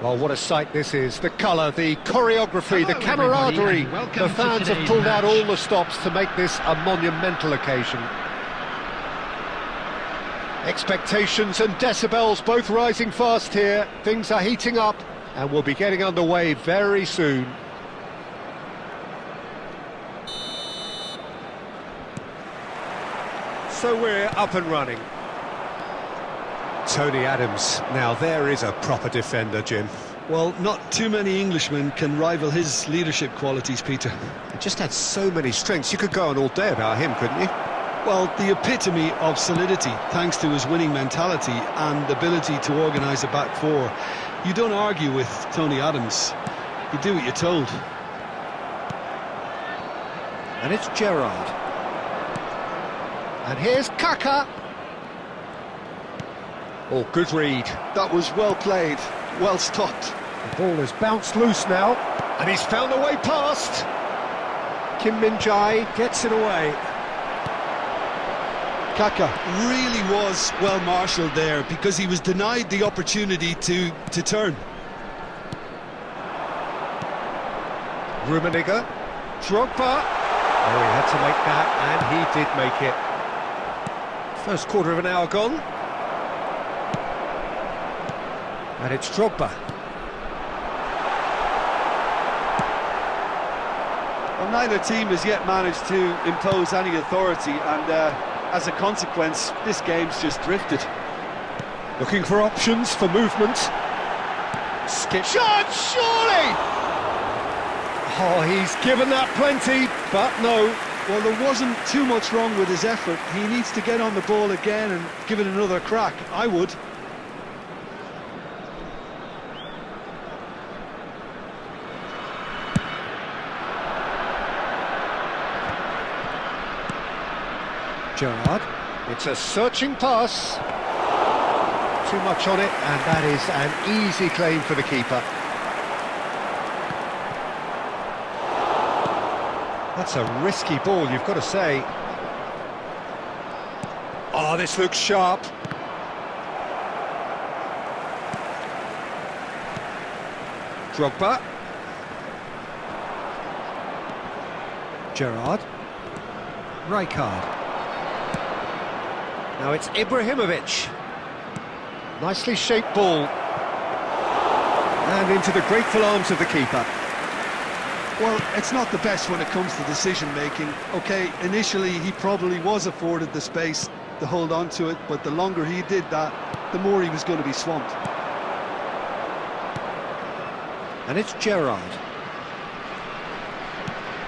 Well, what a sight this is. The colour, the choreography, the camaraderie. The fans have pulled out all the stops to make this a monumental occasion. Expectations and decibels both rising fast here. Things are heating up and we'll be getting underway very soon. So we're up and running. Tony Adams, now there is a proper defender, Jim. Well, not too many Englishmen can rival his leadership qualities, Peter. He just had so many strengths. You could go on all day about him, couldn't you? Well, the epitome of solidity, thanks to his winning mentality and ability to organise a back four. You don't argue with Tony Adams. You do what you're told. And it's Gerrard. And here's Kaka. Oh, good read. That was well played, well stopped. The ball has bounced loose now, and he's found a way past. Kim Min-jae gets it away. Kaka really was well marshalled there because he was denied the opportunity to turn. Rummenigge, Drogba. Oh, he had to make that, and he did make it. First quarter of an hour gone. And it's Drogba. Well, neither team has yet managed to impose any authority, and as a consequence, this game's just drifted. Looking for options, for movement. Skip shot, surely! Oh, he's given that plenty, but no. Well, there wasn't too much wrong with his effort. He needs to get on the ball again and give it another crack. I would. Gerrard, it's a searching pass. Too much on it, and that is an easy claim for the keeper. That's a risky ball, you've got to say. Oh, this looks sharp. Drogba. Gerrard. Rijkaard. Now it's Ibrahimovic. Nicely shaped ball. And into the grateful arms of the keeper. Well, it's not the best when it comes to decision-making. OK, initially he probably was afforded the space to hold on to it, but the longer he did that, the more he was going to be swamped. And it's Gerrard.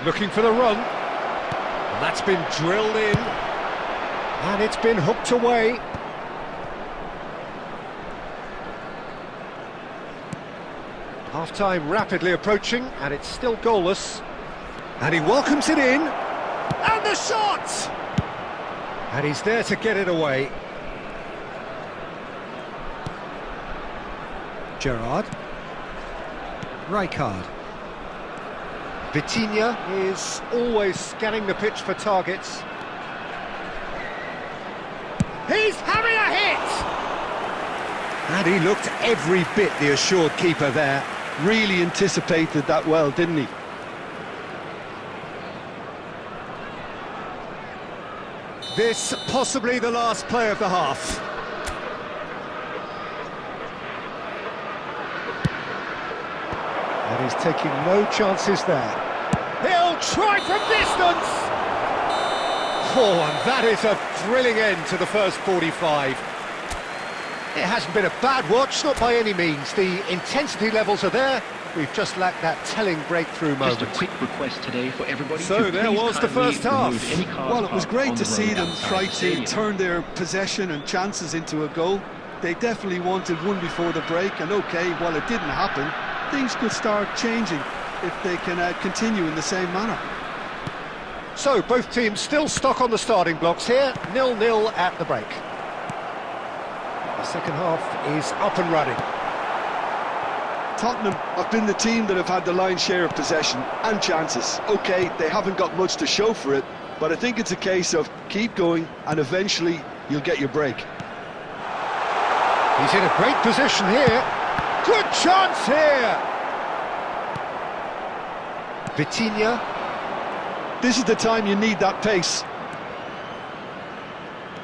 Looking for the run. And that's been drilled in. And it's been hooked away. Half-time rapidly approaching, and it's still goalless. And he welcomes it in. And the shot! And he's there to get it away. Gerrard. Rijkaard. Vitinha is always scanning the pitch for targets. He's having a hit! And he looked every bit the assured keeper there. Really anticipated that well, didn't he? This possibly the last play of the half. And he's taking no chances there. He'll try from distance! Oh, and that is a thrilling end to the first 45. It hasn't been a bad watch, not by any means. The intensity levels are there. We've just lacked that telling breakthrough moment. Just a quick request today for everybody. So there was the first half. Well, it was great to see them try to turn their possession and chances into a goal. They definitely wanted one before the break, and OK, while it didn't happen, things could start changing if they can continue in the same manner. So both teams still stuck on the starting blocks here, 0-0 at the break. The second half is up and running. Tottenham have been the team that have had the lion's share of possession and chances. OK, they haven't got much to show for it, but I think it's a case of keep going and eventually you'll get your break. He's in a great position here. Good chance here! Vitinha. This is the time you need that pace.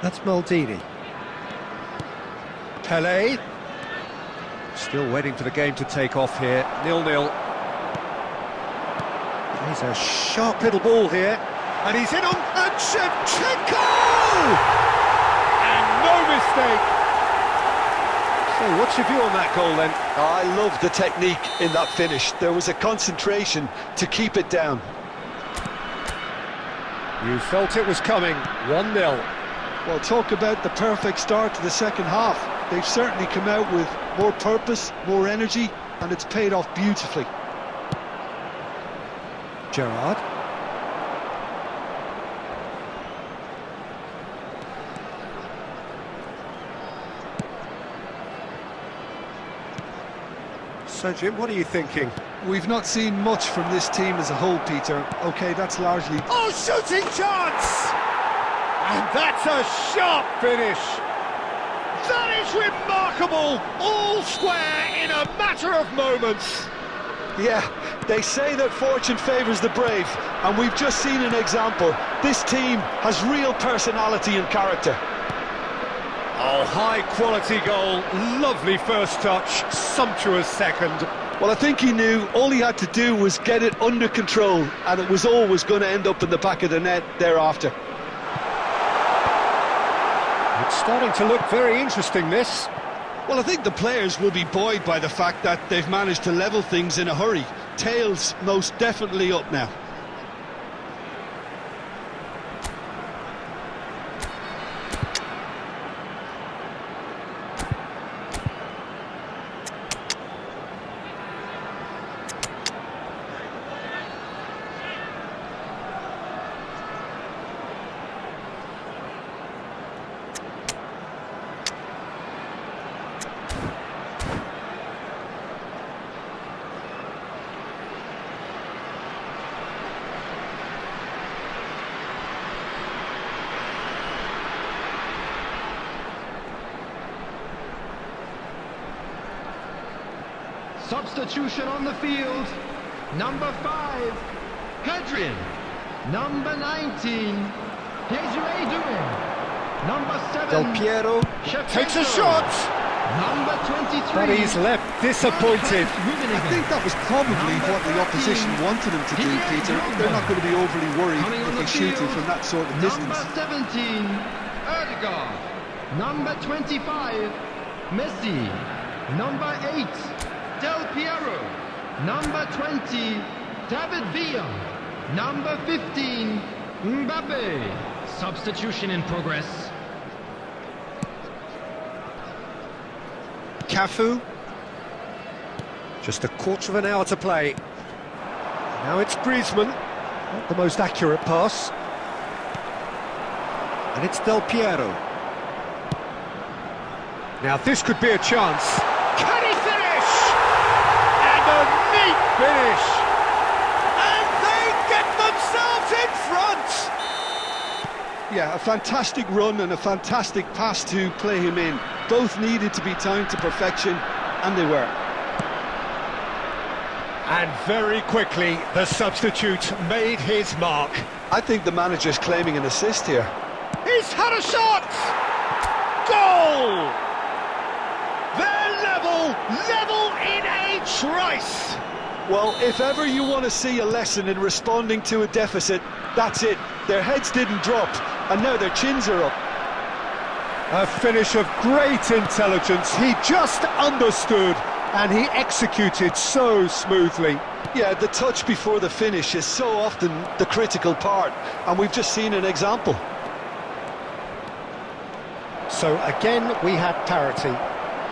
That's Maldini. Pelé. Still waiting for the game to take off here. 0-0. He's a sharp little ball here. And he's in on... And Shevchenko! And no mistake. So what's your view on that goal then? I love the technique in that finish. There was a concentration to keep it down. You felt it was coming. 1-0. Well, talk about the perfect start to the second half. They've certainly come out with more purpose, more energy, and it's paid off beautifully. Gerrard. So, Jim, what are you thinking? We've not seen much from this team as a whole, Peter. OK, that's largely... Oh, shooting chance! And that's a sharp finish. That is remarkable. All square in a matter of moments. Yeah, they say that fortune favours the brave, and we've just seen an example. This team has real personality and character. Oh, high-quality goal. Lovely first touch. Sumptuous second. Well, I think he knew all he had to do was get it under control, and it was always going to end up in the back of the net thereafter. It's starting to look very interesting, this. Well, I think the players will be buoyed by the fact that they've managed to level things in a hurry. Tails most definitely up now. Substitution on the field. Number 5, Hadrian. Number 19, Desiree Douin. Number 7, Del Piero takes a shot. Number 23. But he's left disappointed. I think that was probably what the opposition wanted him to do, Peter. They're not going to be overly worried if he's shooting from that sort of distance. Number 17, Erdegaard. Number 25, Messi. Number 8, Del Piero. Number 20, David Villa. Number 15, Mbappe. Substitution in progress. Cafu. Just a quarter of an hour to play. Now it's Griezmann. Not the most accurate pass. And it's Del Piero. Now this could be a chance. Can he finish? And a neat finish. And they get themselves in front. Yeah, a fantastic run and a fantastic pass to play him in. Both needed to be timed to perfection, and they were. And very quickly, the substitute made his mark. I think the manager's claiming an assist here. He's had a shot! Goal! They're level in a trice! Well, if ever you want to see a lesson in responding to a deficit, that's it. Their heads didn't drop, and now their chins are up. A finish of great intelligence. He just understood, and he executed so smoothly. Yeah, the touch before the finish is so often the critical part, and we've just seen an example. So again, we had parity.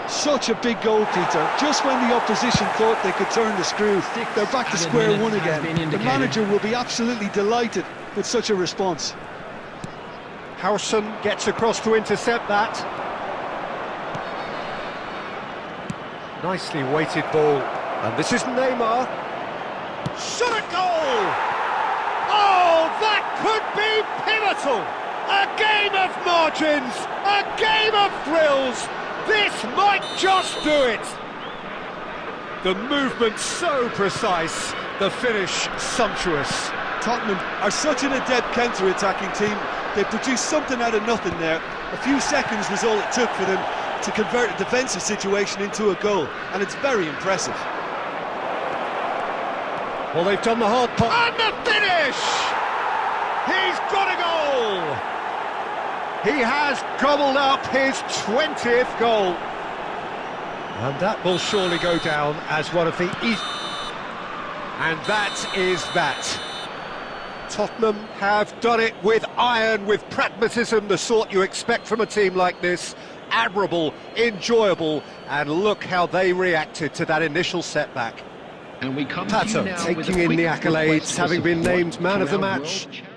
Such a big goal, Peter. Just when the opposition thought they could turn the screw, they're back to square one again. The manager will be absolutely delighted with such a response. Howson gets across to intercept that. Nicely weighted ball. And this is Neymar. Shot at goal! Oh, that could be pivotal! A game of margins! A game of thrills! This might just do it! The movement so precise, the finish sumptuous. Tottenham are such an adept counter-attacking team. They produced something out of nothing there. A few seconds was all it took for them to convert a defensive situation into a goal, and it's very impressive. Well, they've done the hard part. And the finish! He's got a goal! He has gobbled up his 20th goal. And that will surely go down as one of the And that is that. Tottenham have done it with iron, with pragmatism, the sort you expect from a team like this. Admirable, enjoyable, and look how they reacted to that initial setback. And we come to you Pato now with a taking in the quick accolades, request for having been support named man to of the our match. world champion.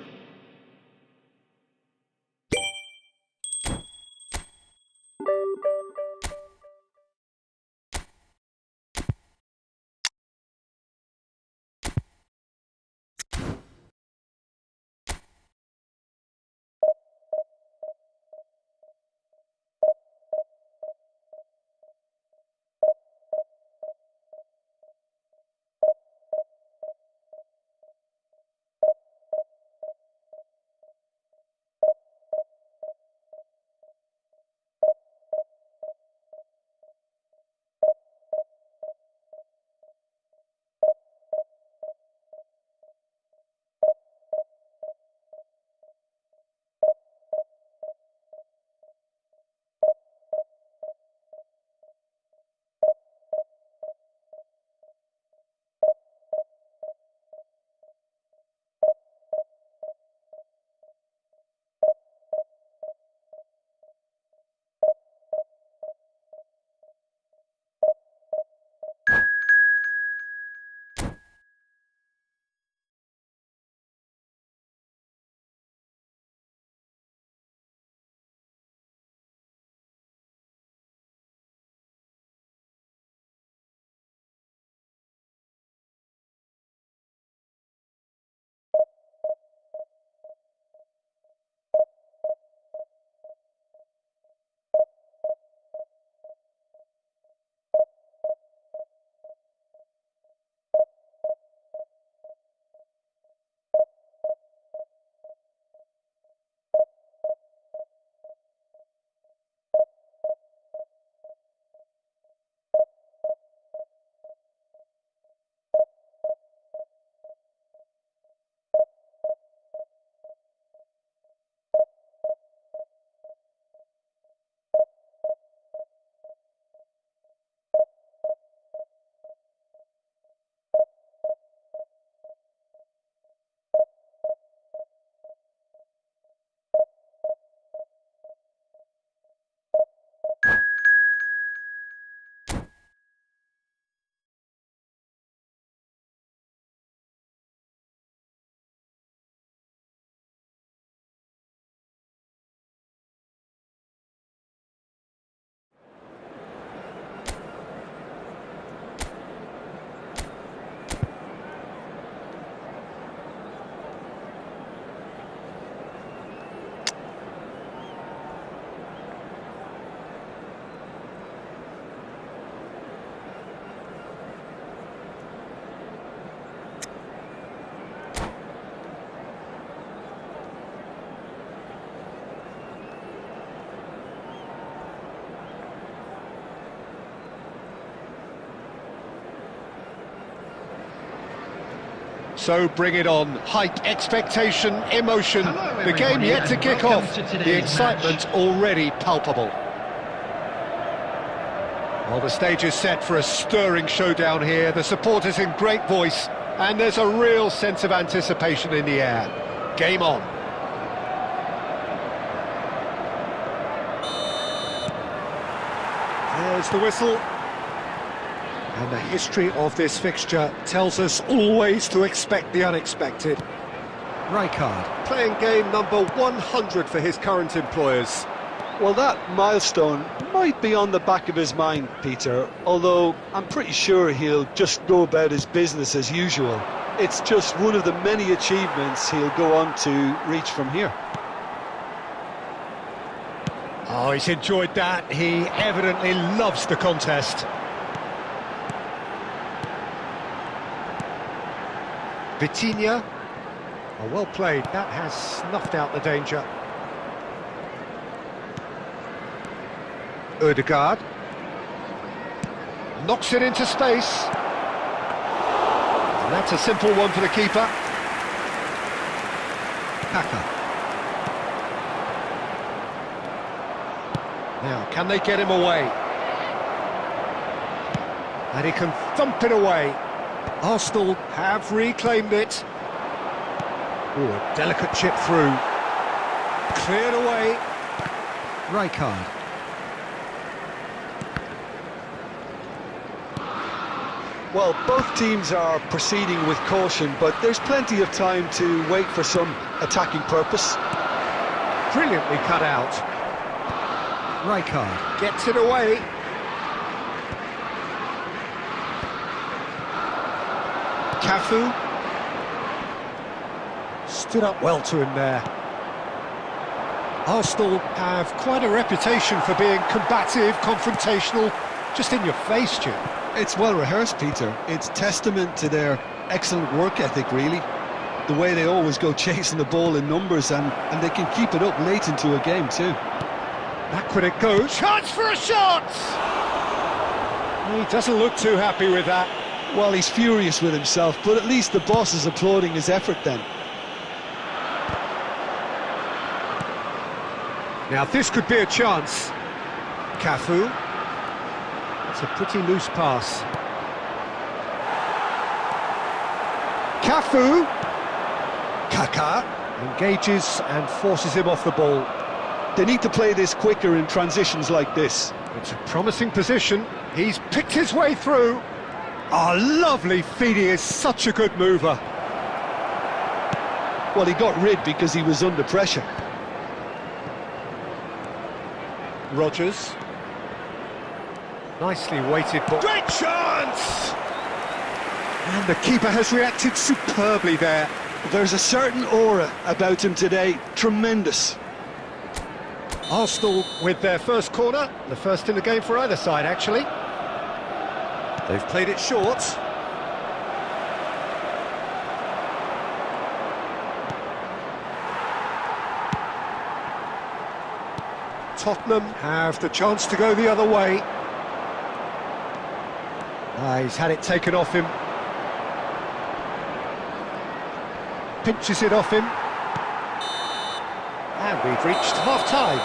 So bring it on. Hype, expectation, emotion. Hello, The game everybody, yet to and kick welcome off. to today's The excitement already palpable. Well, the stage is set for a stirring showdown here. The supporters in great voice, and there's a real sense of anticipation in the air. Game on. There's the whistle. And the history of this fixture tells us always to expect the unexpected. Rijkaard, playing game number 100 for his current employers. Well, that milestone might be on the back of his mind, Peter, although I'm pretty sure he'll just go about his business as usual. It's just one of the many achievements he'll go on to reach from here. Oh, he's enjoyed that. He evidently loves the contest. Vitinha. Oh, well played. That has snuffed out the danger. Ødegaard. Knocks it into space. And that's a simple one for the keeper. Kaka. Now, can they get him away? And he can thump it away. Arsenal have reclaimed it. Ooh, a delicate chip through. Cleared away. Rijkaard. Well, both teams are proceeding with caution, but there's plenty of time to wait for some attacking purpose. Brilliantly cut out. Rijkaard gets it away. Cafu stood up well to him there. Arsenal have quite a reputation for being combative, confrontational, just in your face, Jim. It's well rehearsed, Peter. It's testament to their excellent work ethic, really. The way they always go chasing the ball in numbers, and they can keep it up late into a game too. Back when it goes. Chance for a shot! He doesn't look too happy with that. Well, he's furious with himself, but at least the boss is applauding his effort then. Now this could be a chance. Cafu. It's a pretty loose pass. Cafu. Kaka engages and forces him off the ball. They need to play this quicker in transitions like this. It's a promising position. He's picked his way through. Oh, lovely feed. He is such a good mover. Well, he got rid because he was under pressure. Rodgers. Nicely weighted ball. Great chance! And the keeper has reacted superbly there. There's a certain aura about him today. Tremendous. Arsenal with their first corner. The first in the game for either side, actually. They've played it short. Tottenham have the chance to go the other way. He's had it taken off him. Pinches it off him. And we've reached half-time.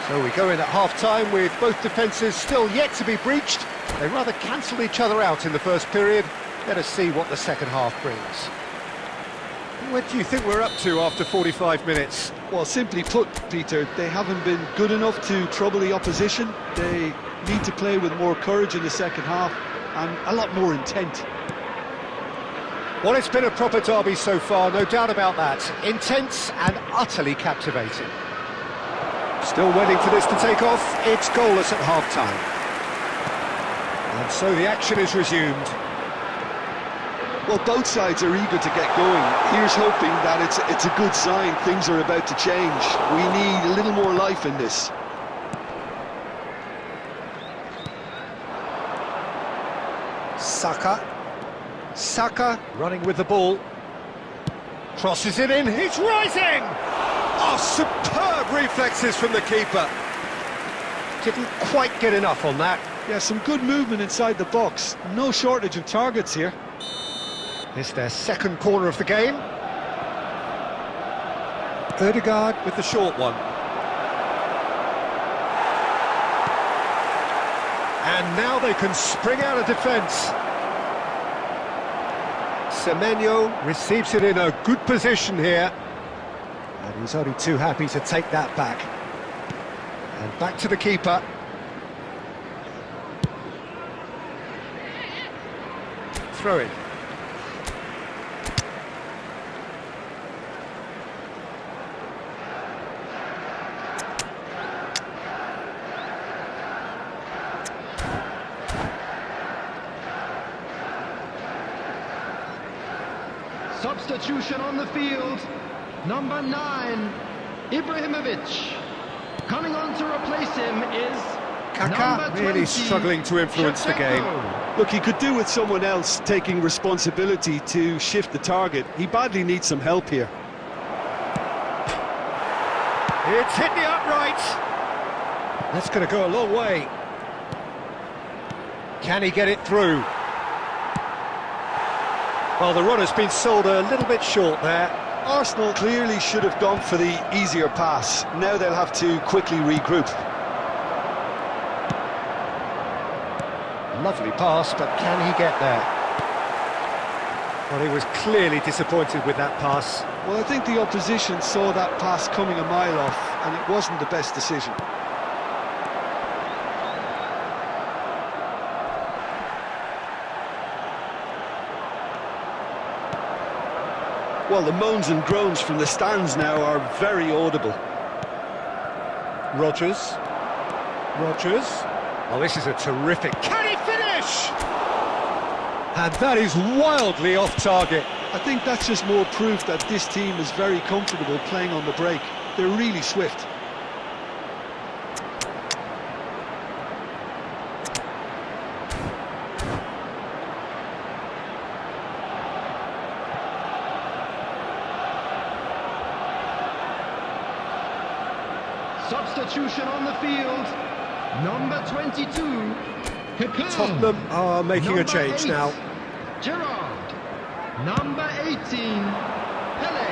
So we go in at half-time with both defences still yet to be breached. They rather cancelled each other out in the first period. Let us see what the second half brings. What do you think we're up to after 45 minutes? Well, simply put, Peter, they haven't been good enough to trouble the opposition. They need to play with more courage in the second half and a lot more intent. Well, it's been a proper derby so far, no doubt about that. Intense and utterly captivating. Still waiting for this to take off. It's goalless at half-time. And so the action is resumed. Well, both sides are eager to get going. Here's hoping that it's a good sign. Things are about to change. We need a little more life in this. Saka running with the ball. Crosses it in. He's rising! Oh, superb reflexes from the keeper. Didn't quite get enough on that. Yeah, some good movement inside the box. No shortage of targets here. It's their second corner of the game. Ødegaard with the short one. And now they can spring out of defence. Semenyo receives it in a good position here. And he's only too happy to take that back. And back to the keeper. Throw it. Substitution on the field. Number 9, Ibrahimovic. Coming on to replace him is Kaká really struggling to influence the game. Look, he could do with someone else taking responsibility to shift the target. He badly needs some help here. It's hit the upright. That's going to go a long way. Can he get it through? Well, the run has been sold a little bit short there. Arsenal clearly should have gone for the easier pass. Now they'll have to quickly regroup. Lovely pass, but can he get there? Well, he was clearly disappointed with that pass. Well, I think the opposition saw that pass coming a mile off, and it wasn't the best decision. Well, the moans and groans from the stands now are very audible. Rodgers. Oh, this is a terrific... Can he finish? And that is wildly off target. I think that's just more proof that this team is very comfortable playing on the break. They're really swift. Substitution on the field. Number 22, Kaká. Tottenham are making a change 8, now. Gerrard. Number 18, Pele.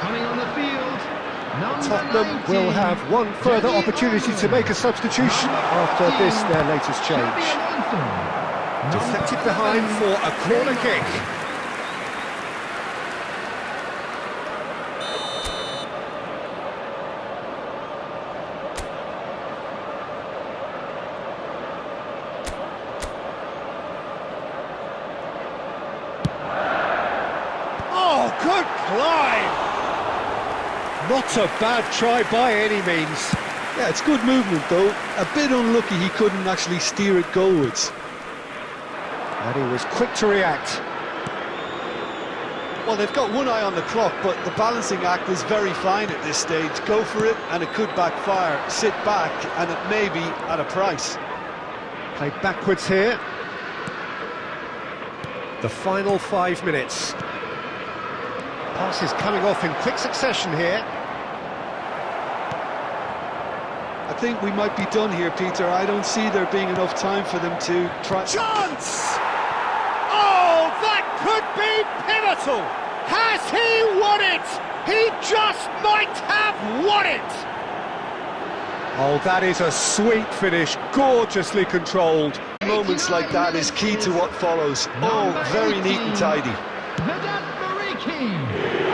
Coming on the field, number Tottenham 19, will have one further Jamie opportunity to Vardy. make a substitution after Number this, 15, their latest Xabi change. Alonso. Deflected Number behind 7, for a corner Neymar. kick. Oh, good climb! Not a bad try by any means. Yeah, it's good movement though. A bit unlucky he couldn't actually steer it goalwards. And he was quick to react. Well, they've got one eye on the clock, but the balancing act is very fine at this stage. Go for it, and it could backfire. Sit back, and it may be at a price. Played backwards here. The final 5 minutes. Passes coming off in quick succession here. I think we might be done here, Peter. I don't see there being enough time for them to try... Chance! Oh, that could be pivotal! Has he won it? He just might have won it! Oh, that is a sweet finish, gorgeously controlled. Moments like that is key to what follows. Oh, very neat and tidy.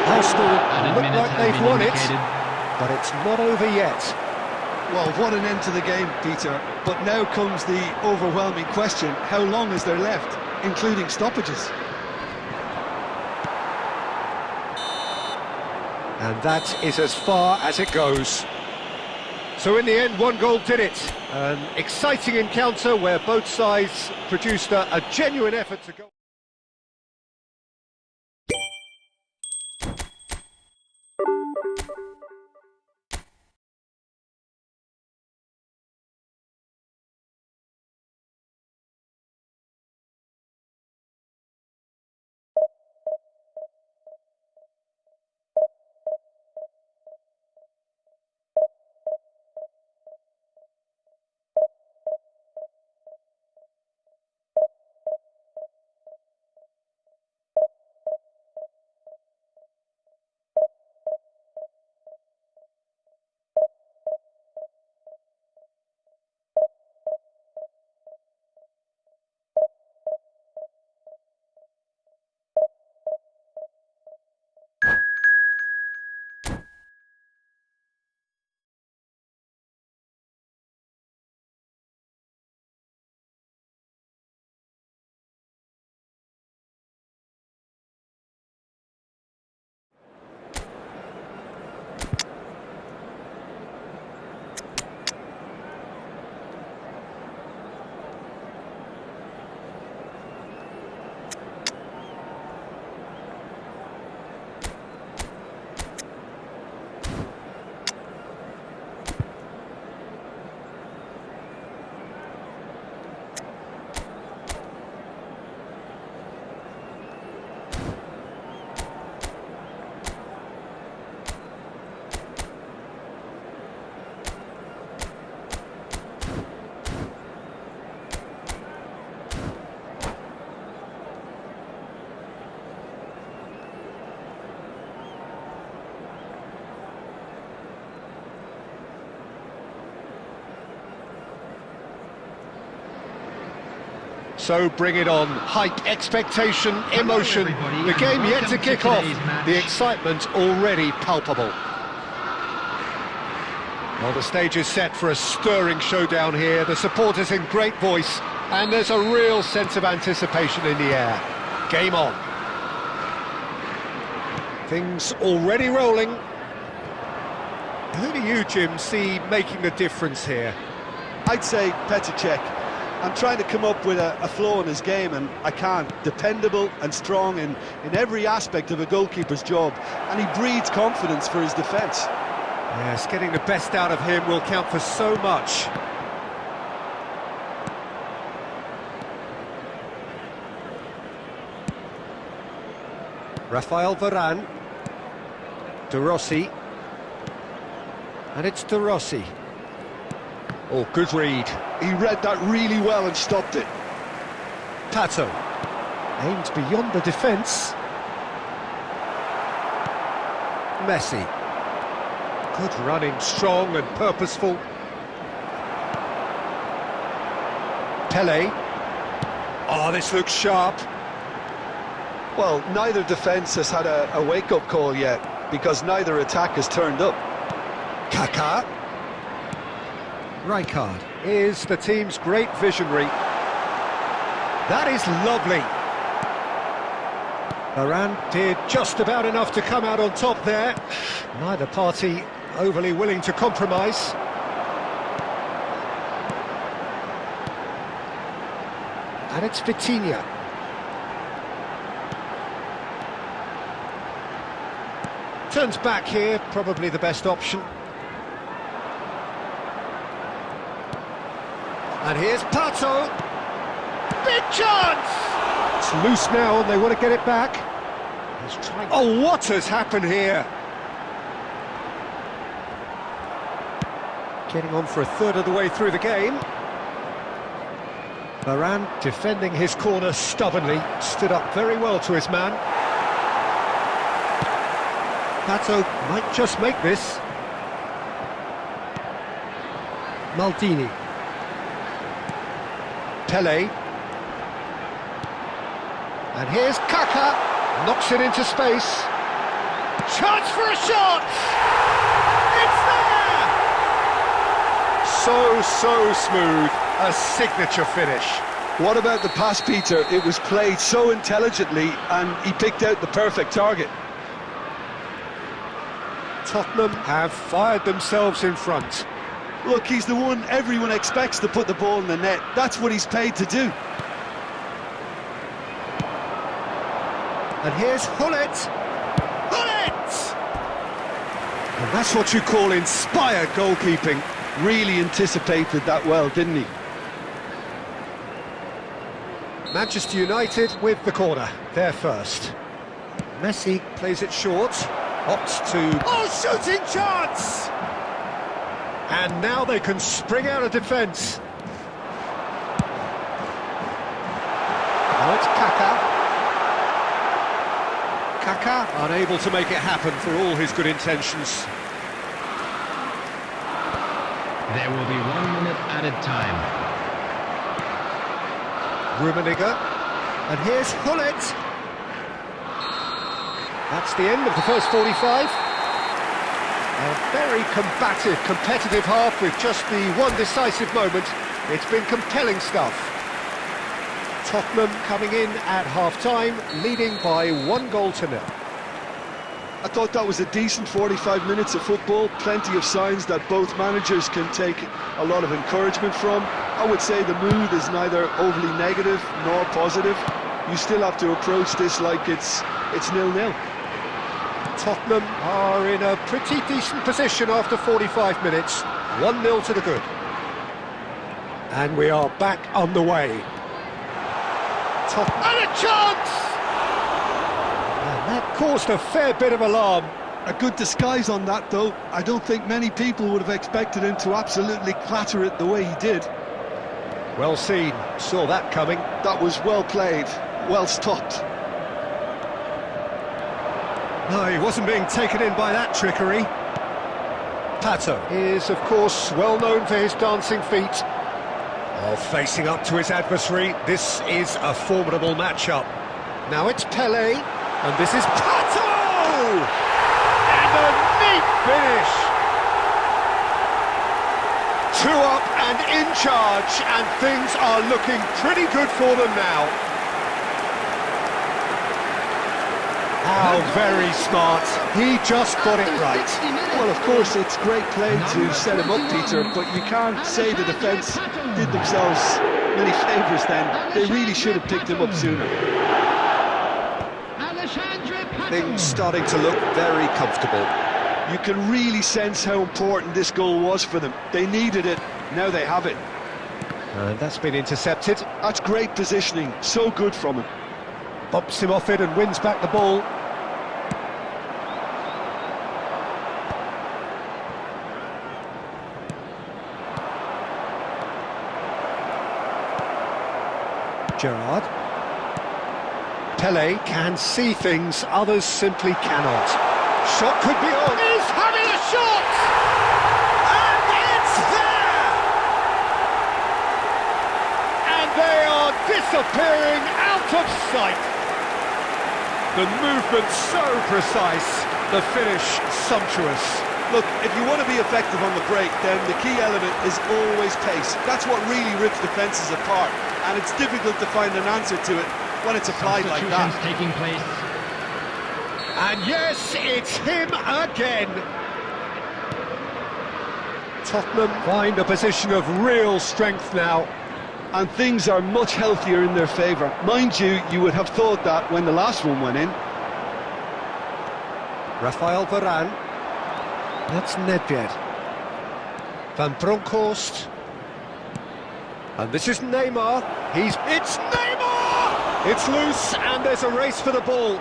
Arsenal look like they've won it, but it's not over yet. Well, what an end to the game, Peter. But now comes the overwhelming question. How long is there left, including stoppages? And that is as far as it goes. So in the end, one goal did it. An exciting encounter where both sides produced a genuine effort to go. So bring it on. Hype, expectation, emotion. everybody, The game and yet to welcome to kick off. today's match. The excitement already palpable. Well, the stage is set for a stirring showdown here. The supporters in great voice, and there's a real sense of anticipation in the air. Game on. Things already rolling. Who do you, Jim, see making the difference here? I'd say Petr Cech. I'm trying to come up with a flow in his game, and I can't. Dependable and strong in every aspect of a goalkeeper's job, and he breeds confidence for his defence. Yes, getting the best out of him will count for so much. Rafael Varane. De Rossi. And it's De Rossi. Oh, good read. He read that really well and stopped it. Pato. Aimed beyond the defence. Messi. Good running, strong and purposeful. Pele. Oh, this looks sharp. Well, neither defence has had a wake-up call yet, because neither attack has turned up. Kaká. Rijkaard is the team's great visionary. That is lovely. Varane did just about enough to come out on top there. Neither party overly willing to compromise. And it's Vitinha. Turns back here, probably the best option. And here's Pato. Big chance! It's loose now and they want to get it back. He's trying. Oh, what has happened here? Getting on for a third of the way through the game. Varane defending his corner stubbornly. Stood up very well to his man. Pato might just make this. Maldini. Pele. And here's Kaká. Knocks it into space. Chance for a shot! It's there! So smooth. A signature finish. What about the pass, Peter? It was played so intelligently, and he picked out the perfect target. Tottenham have fired themselves in front. Look, he's the one everyone expects to put the ball in the net. That's what he's paid to do. And here's Hullet. Hullet! And that's what you call inspired goalkeeping. Really anticipated that well, didn't he? Manchester United with the corner. They're first. Messi plays it short. Opts to... Oh, shooting chance! And now they can spring out of defence. Now it's Kaká. Kaká unable to make it happen for all his good intentions. There will be 1 minute added time. Rummenigge. And here's Hullet. That's the end of the first 45. A very combative, competitive half with just the one decisive moment. It's been compelling stuff. Tottenham coming in at half-time, leading by 1-0. I thought that was a decent 45 minutes of football. Plenty of signs that both managers can take a lot of encouragement from. I would say the mood is neither overly negative nor positive. You still have to approach this like it's 0-0. Tottenham are in a pretty decent position after 45 minutes. 1-0 to the good. And we are back on the way. Tottenham. And a chance! And that caused a fair bit of alarm. A good disguise on that, though. I don't think many people would have expected him to absolutely clatter it the way he did. Well seen. Saw that coming. That was well played, well stopped. No, he wasn't being taken in by that trickery. Pato is, of course, well known for his dancing feet. Well, facing up to his adversary, this is a formidable matchup. Now it's Pele, and this is Pato! And a neat finish! 2 up and in charge, and things are looking pretty good for them now. How very smart. He just got it right. Well, of course, it's great play to set him up, Peter, but you can't say the defence did themselves many favours then. They really should have picked him up sooner. Things starting to look very comfortable. You can really sense how important this goal was for them. They needed it, now they have it. And that's been intercepted. That's great positioning, so good from him. Bumps him off it and wins back the ball. Gerrard. Pele can see things others simply cannot. Shot could be on. He's having a shot! And it's there! And they are disappearing out of sight. The movement so precise, the finish sumptuous. Look, if you want to be effective on the break, then the key element is always pace. That's what really rips defences apart, and it's difficult to find an answer to it when it's applied like that. Taking place. And yes, it's him again. Tottenham find a position of real strength now. And things are much healthier in their favour. Mind you, you would have thought that when the last one went in. Rafael Varane. That's Nedved. Van Bronckhorst. And this is Neymar. It's Neymar! It's loose and there's a race for the ball.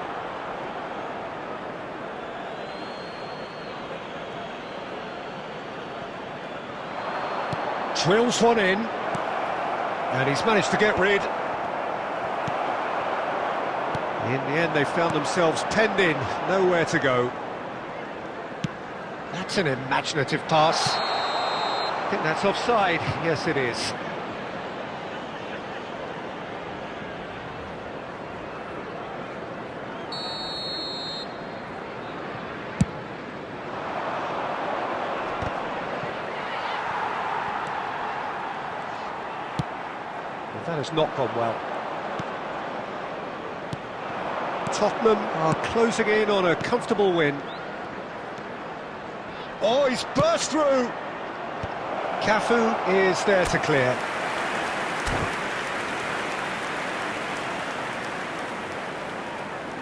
Drills one in. And he's managed to get rid. In the end, they found themselves penned in, nowhere to go. That's an imaginative pass. I think that's offside. Yes, it is. That has not gone well. Tottenham are closing in on a comfortable win. Oh, he's burst through! Cafu is there to clear.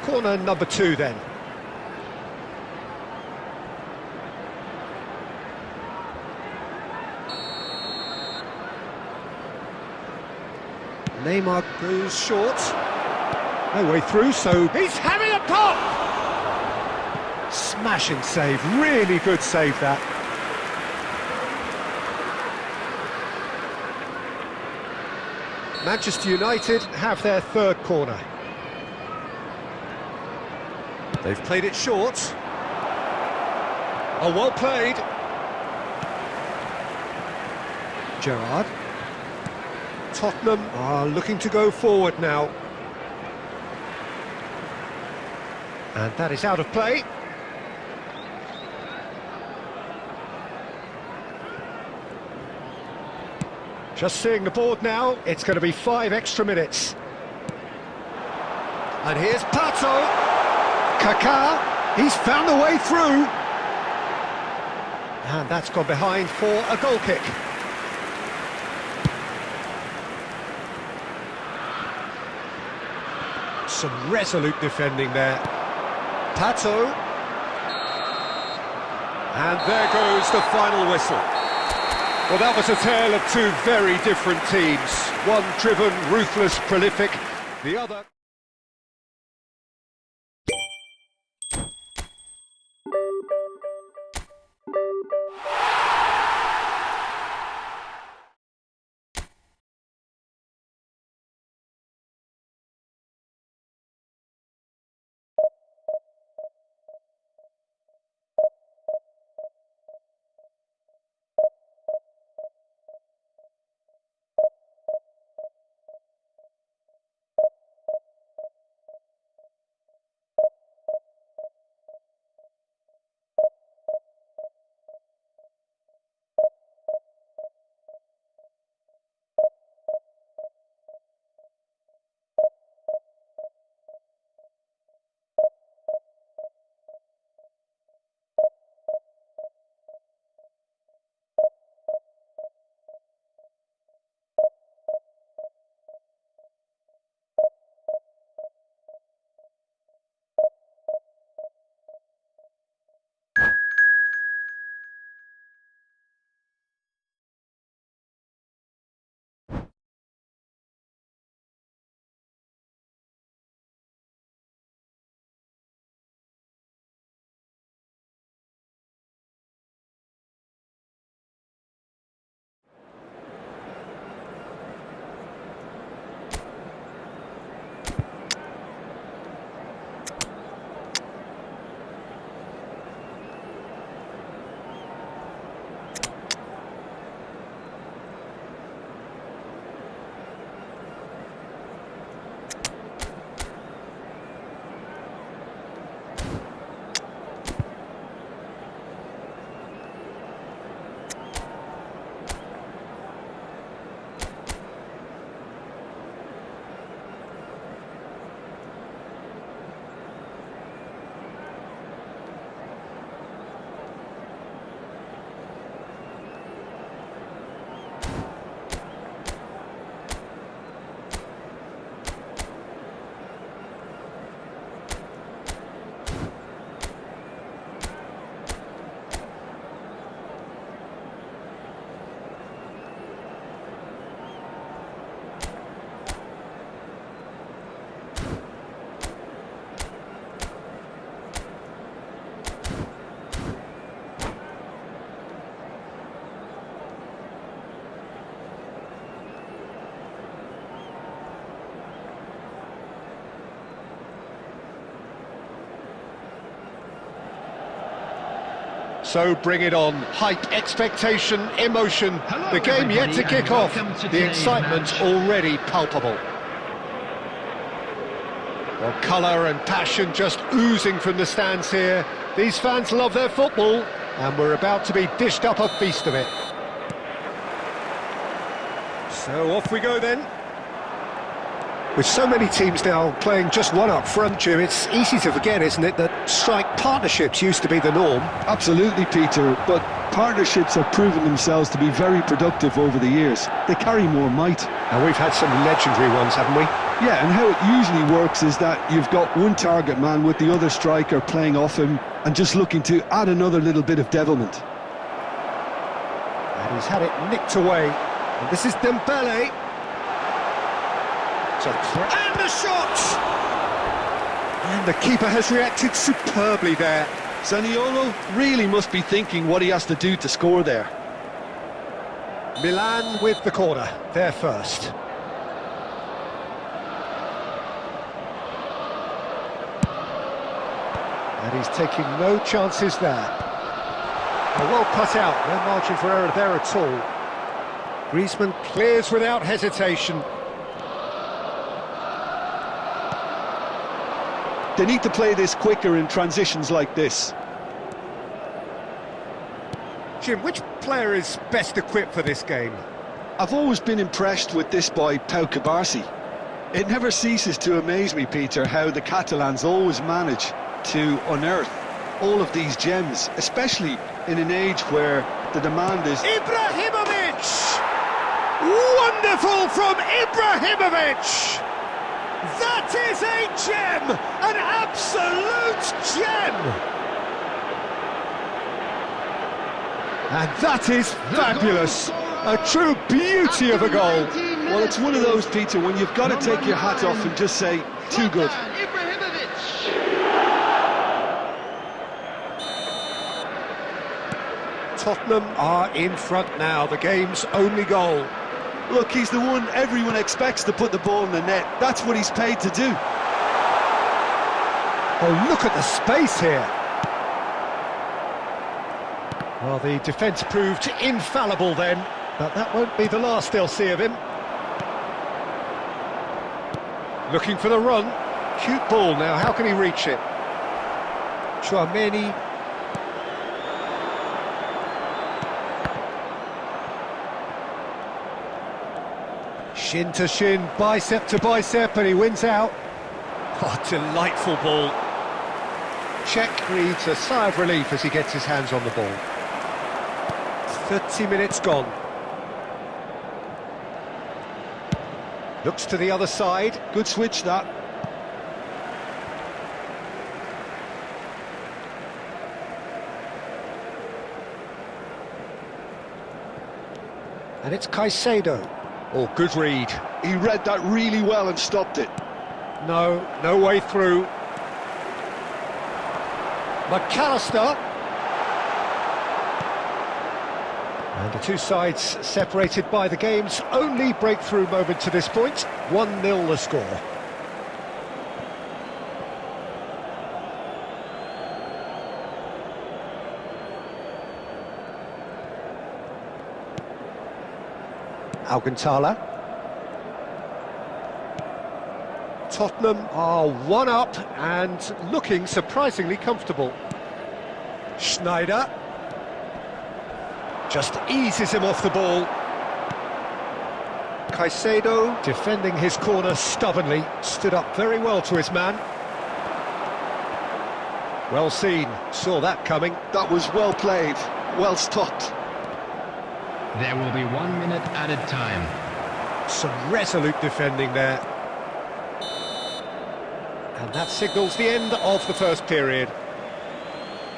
Corner number 2 then. Neymar goes short. No way through, so he's having a pop! Smashing save, really good save that. Manchester United have their 3rd corner. They've played it short. Oh, well played. Gerrard. Tottenham are looking to go forward now. And that is out of play. Just seeing the board now, it's going to be 5 extra minutes. And here's Pato. Kaká, he's found the way through. And that's gone behind for a goal kick. Some resolute defending there. Pato. And there goes the final whistle. Well, that was a tale of 2 very different teams. One driven, ruthless, prolific. The other... So bring it on. Hype, expectation, emotion. Hello, The game yet to everybody, kick and off. welcome to The today's excitement match. already palpable. Well, colour and passion just oozing from the stands here. These fans love their football, and we're about to be dished up a feast of it. So off we go then. With so many teams now playing just one up front, Jim, it's easy to forget, isn't it, that strike partnerships used to be the norm. Absolutely, Peter, but partnerships have proven themselves to be very productive over the years. They carry more might. And we've had some legendary ones, haven't we? Yeah, and how it usually works is that you've got one target man with the other striker playing off him and just looking to add another little bit of devilment. And he's had it nicked away. And this is Dembele. And the shot! And the keeper has reacted superbly there. Zaniolo really must be thinking what he has to do to score there. Milan with the corner, there first. And he's taking no chances there. A well cut out, no margin for error there at all. Griezmann clears without hesitation. They need to play this quicker in transitions like this. Jim, which player is best equipped for this game? I've always been impressed with this boy, Pau Cubarsí. It never ceases to amaze me, Peter, how the Catalans always manage to unearth all of these gems, especially in an age where the demand is... Ibrahimovic! Wonderful from Ibrahimovic! That is a gem! An absolute gem! And that is fabulous! A true beauty of a goal! Well, it's one of those, Peter, when you've got to take your hat off and just say, too good. Tottenham are in front now, the game's only goal. Look, he's the one everyone expects to put the ball in the net. That's what he's paid to do. Oh, look at the space here. Well, the defence proved infallible then, but that won't be the last they'll see of him. Looking for the run. Cute ball now, how can he reach it? Chouameni. Shin to shin, bicep to bicep, and he wins out. Oh, delightful ball. Czech breathes a sigh of relief as he gets his hands on the ball. 30 minutes gone. Looks to the other side. Good switch, that. And it's Caicedo. Oh, good read. He read that really well and stopped it. No way through. McAllister. And the two sides separated by the game's only breakthrough moment to this point. 1-0 the score. Alcantara. Tottenham are one up and looking surprisingly comfortable. Schneider just eases him off the ball. Caicedo defending his corner stubbornly, stood up very well to his man. Well seen, saw that coming. That was well played, well stopped. There will be 1 minute added time. Some resolute defending there. And that signals the end of the first period.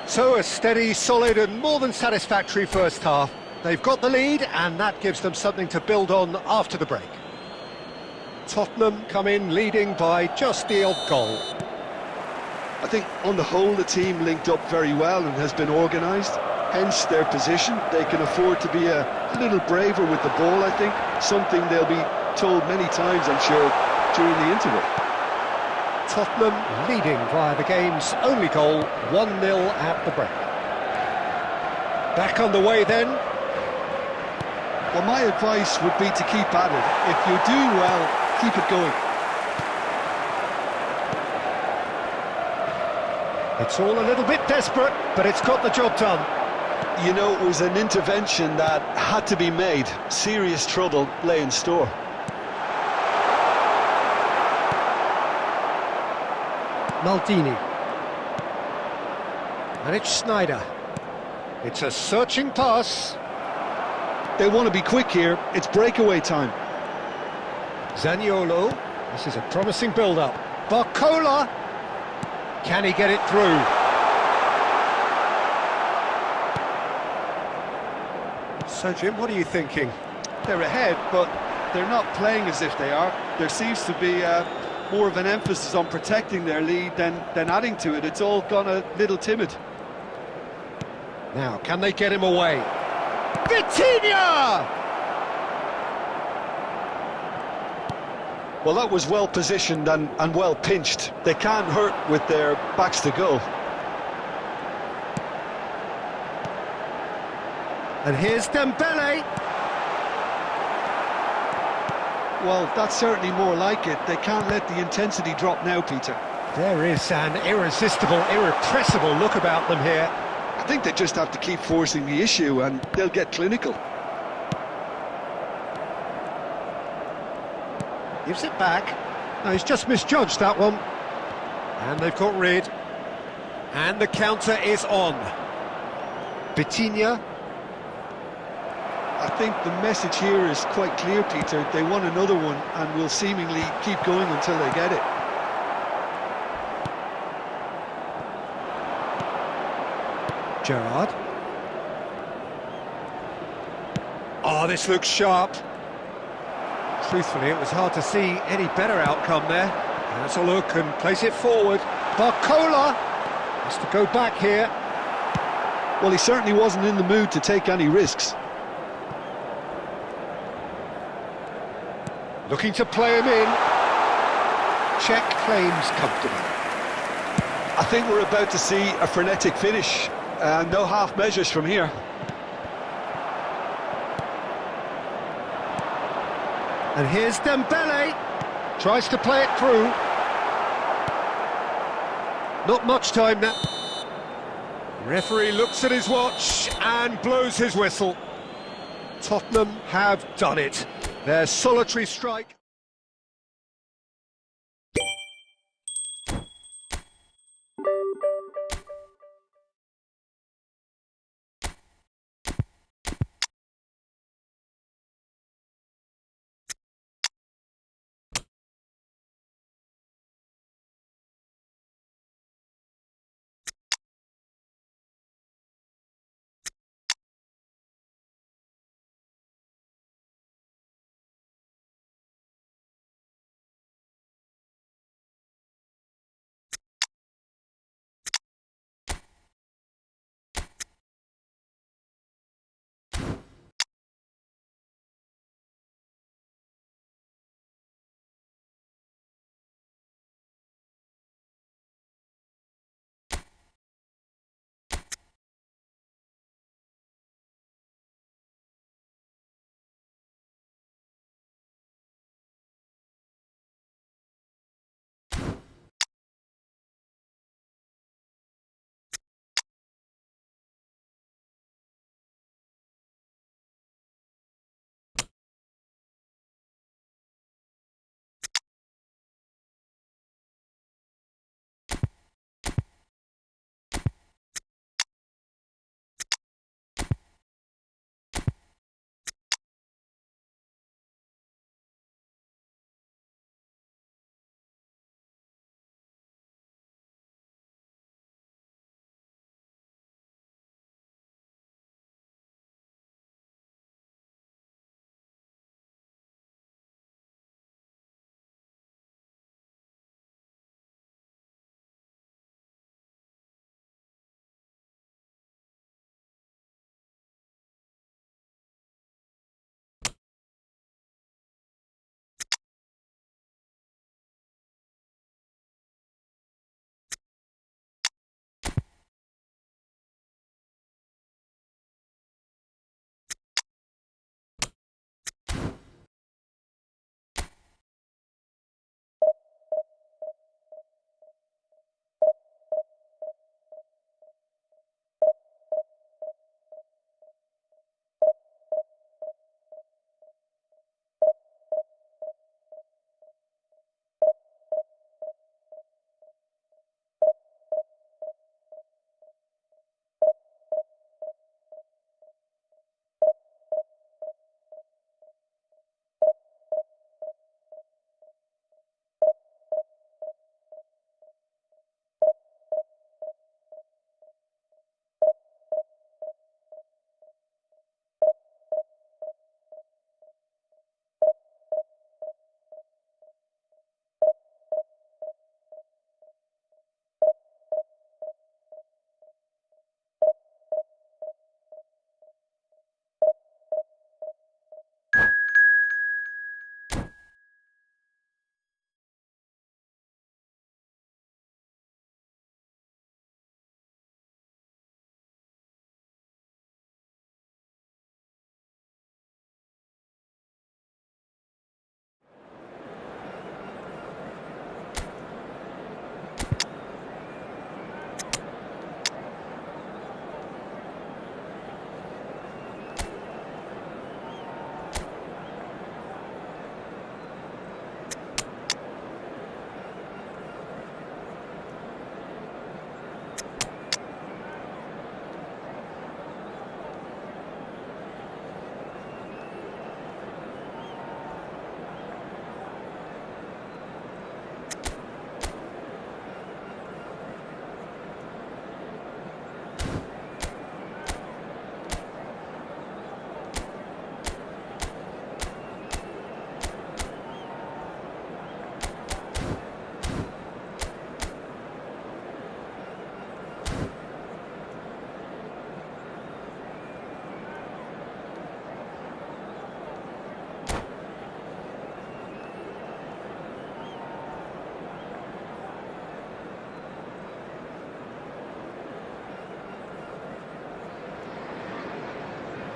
So a steady, solid and more than satisfactory first half. They've got the lead and that gives them something to build on after the break. Tottenham come in leading by just the odd goal. I think on the whole the team linked up very well and has been organised. Hence their position. They can afford to be a little braver with the ball, I think. Something they'll be told many times, I'm sure, during the interval. Tottenham leading via the game's only goal, 1-0 at the break. Back on the way then. Well, my advice would be to keep at it. If you're doing well, keep it going. It's all a little bit desperate, but it's got the job done. You know, it was an intervention that had to be made. Serious trouble lay in store. Maldini. And it's Snyder. It's a searching pass. They want to be quick here. It's breakaway time. Zaniolo. This is a promising build-up. Barcola. Can he get it through? So, Jim, what are you thinking? They're ahead, but they're not playing as if they are. There seems to be more of an emphasis on protecting their lead than adding to it. It's all gone a little timid. Now, can they get him away? Vitinha! Well, that was well positioned and well pinched. They can't hurt with their backs to goal. And here's Dembele. Well, that's certainly more like it. They can't let the intensity drop now, Peter. There is an irresistible, irrepressible look about them here. I think they just have to keep forcing the issue and they'll get clinical. Gives it back. No, he's just misjudged that one. And they've got rid. And the counter is on. Vitinha. I think the message here is quite clear, Peter. They want another one and will seemingly keep going until they get it. Gerrard. Oh, this looks sharp. Truthfully, it was hard to see any better outcome there. Has a look and place it forward. Barcola has to go back here. Well, he certainly wasn't in the mood to take any risks. Looking to play him in. Check claims comfortable. I think we're about to see a frenetic finish. No half measures from here. And here's Dembele. Tries to play it through. Not much time now. Referee looks at his watch and blows his whistle. Tottenham have done it. Their solitary strike.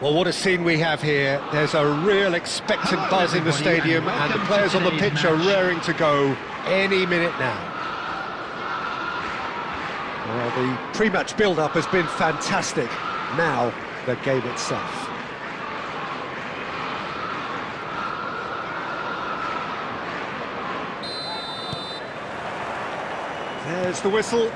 Well, what a scene we have here. There's a real expectant Hello, buzz in the everybody, stadium, and and the welcome players to on the today's pitch are match. raring to go any minute now. Well, the pre-match build-up has been fantastic. Now, the game itself. There's the whistle.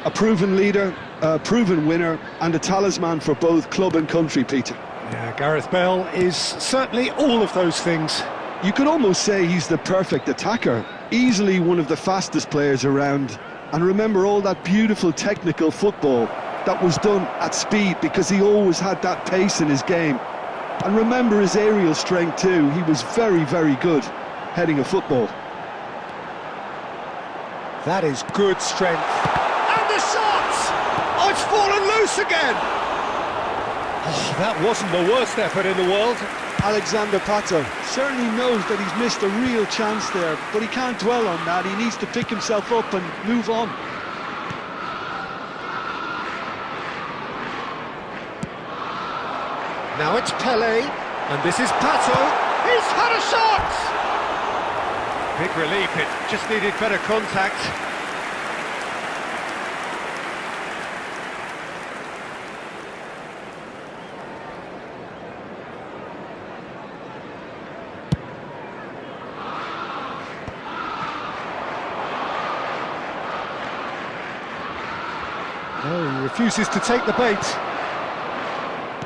A proven leader, a proven winner, and a talisman for both club and country, Peter. Yeah, Gareth Bale is certainly all of those things. You could almost say he's the perfect attacker, easily one of the fastest players around. And remember all that beautiful technical football that was done at speed, because he always had that pace in his game. And remember his aerial strength too. He was very, very good heading a football. That is good strength. And the shot! Oh, it's fallen loose again! Oh, that wasn't the worst effort in the world. Alexander Pato certainly knows that he's missed a real chance there, but he can't dwell on that. He needs to pick himself up and move on. Now it's Pele, and this is Pato. He's had a shot! Big relief, it just needed better contact. No, he refuses to take the bait.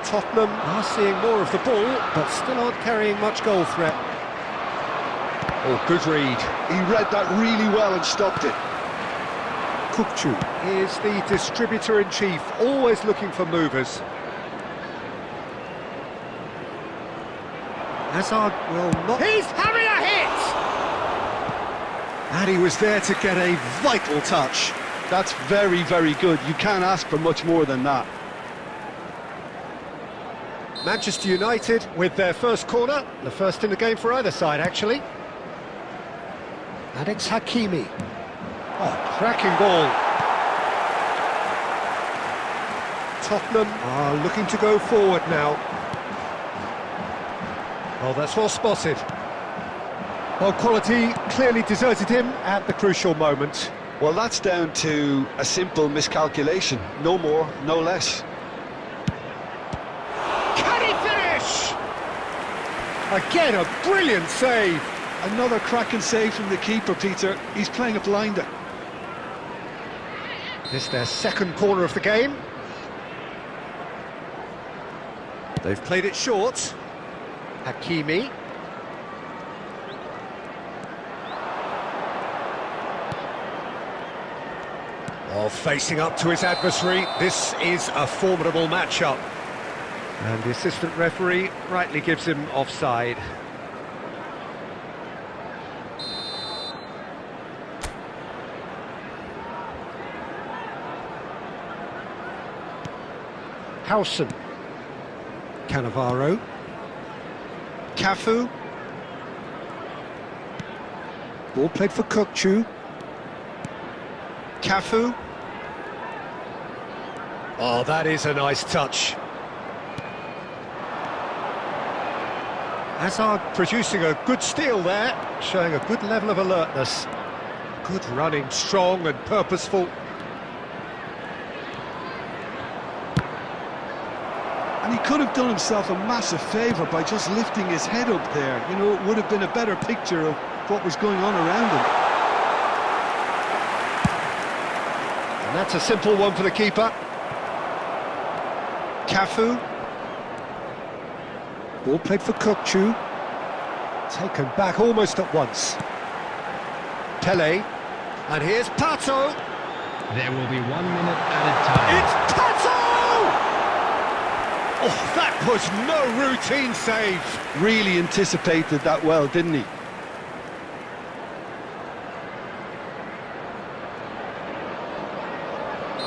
Tottenham are seeing more of the ball, but still aren't carrying much goal threat. Oh, good read. He read that really well and stopped it. Kukçu is the distributor-in-chief, always looking for movers. Hazard will not... He's having a hit! And he was there to get a vital touch. That's very, very good. You can't ask for much more than that. Manchester United with their first corner, the first in the game for either side, actually. And it's Hakimi. Oh, cracking ball. Tottenham are looking to go forward now. Oh, that's well spotted. Well, quality clearly deserted him at the crucial moment. Well, that's down to a simple miscalculation. No more, no less. Can he finish? Again, a brilliant save. Another cracking save from the keeper, Peter. He's playing a blinder. This is their second corner of the game. They've played it short. Hakimi. Well, facing up to his adversary, this is a formidable matchup. And the assistant referee rightly gives him offside. Howson. Cannavaro. Cafu. Ball played for Kukçu. Cafu. Oh, that is a nice touch. Hazard producing a good steal there, showing a good level of alertness. Good running, strong and purposeful. And he could have done himself a massive favour by just lifting his head up there. You know, it would have been a better picture of what was going on around him. And that's a simple one for the keeper. Cafu. Ball played for Kukçu. Taken back almost at once. Pele. And here's Pato. There will be 1 minute added time. It's Pato! Oh, that was no routine save. Really anticipated that well, didn't he?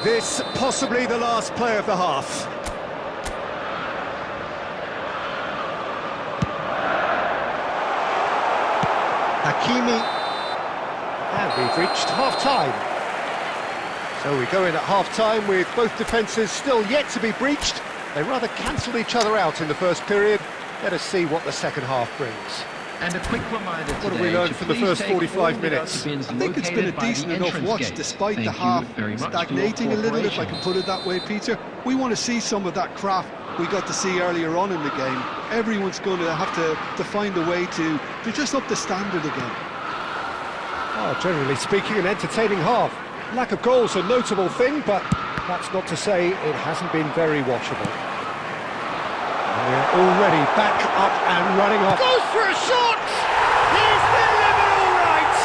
This possibly the last play of the half. Hakimi. And we've reached half-time. So we go in at half-time with both defences still yet to be breached. They rather cancelled each other out in the first period. Let us see what the second half brings. And a quick reminder today. What have we learned from the first 45 minutes? I think it's been a decent enough watch, despite the half stagnating a little, if I can put it that way, Peter. We want to see some of that craft we got to see earlier on in the game. Everyone's going to have to find a way to just up the standard again. Oh, generally speaking, an entertaining half. Lack of goals a notable thing, but that's not to say it hasn't been very watchable. And we're already back up and running off. Goes for a shot! He's delivered all right!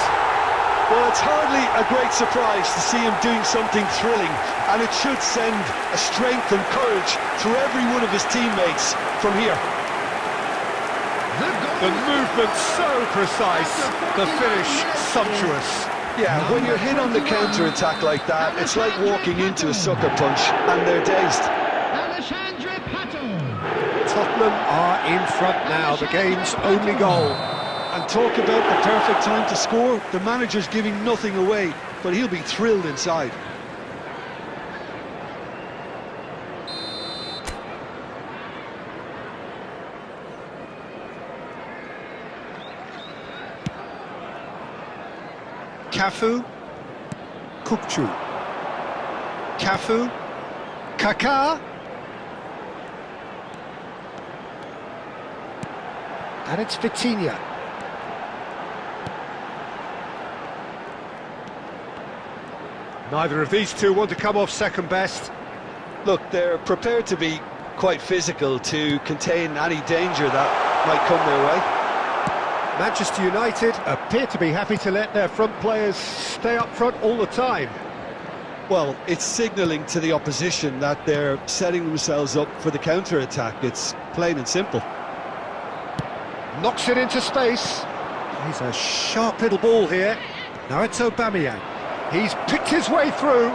Well, it's hardly a great surprise to see him doing something thrilling, and it should send a strength and courage through every one of his teammates from here. The movement so precise, the finish sumptuous. Yeah, when you're hit on the counter-attack like that, it's like walking into a sucker punch, and they're dazed. Tottenham are in front now, the game's only goal. And talk about the perfect time to score. The manager's giving nothing away, but he'll be thrilled inside. Cafu, Kukçu, Cafu, Kaká, and it's Vitinha. Neither of these two want to come off second best. Look, they're prepared to be quite physical to contain any danger that might come their way. Manchester United appear to be happy to let their front players stay up front all the time. Well, it's signalling to the opposition that they're setting themselves up for the counter-attack. It's plain and simple. Knocks it into space. He's a sharp little ball here. Now it's Aubameyang. He's picked his way through.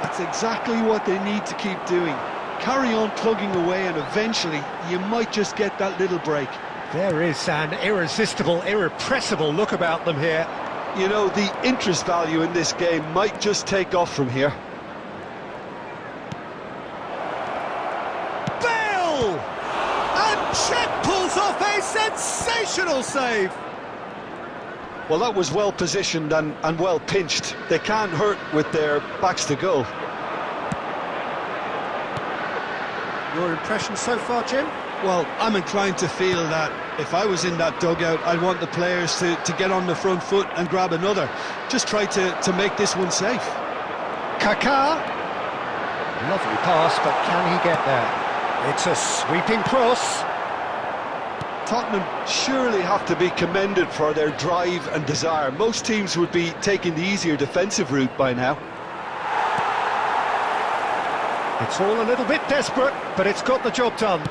That's exactly what they need to keep doing. Carry on plugging away, and eventually you might just get that little break. There is an irresistible, irrepressible look about them here. You know, the interest value in this game might just take off from here. Bale! And Cech pulls off a sensational save. Well, that was well positioned and well pinched. They can't hurt with their backs to goal. Your impression so far, Jim? Well, I'm inclined to feel that if I was in that dugout, I'd want the players to get on the front foot and grab another. Just try to make this one safe. Kaká. Lovely pass, but can he get there? It's a sweeping cross. Tottenham surely have to be commended for their drive and desire. Most teams would be taking the easier defensive route by now. It's all a little bit desperate, but it's got the job done.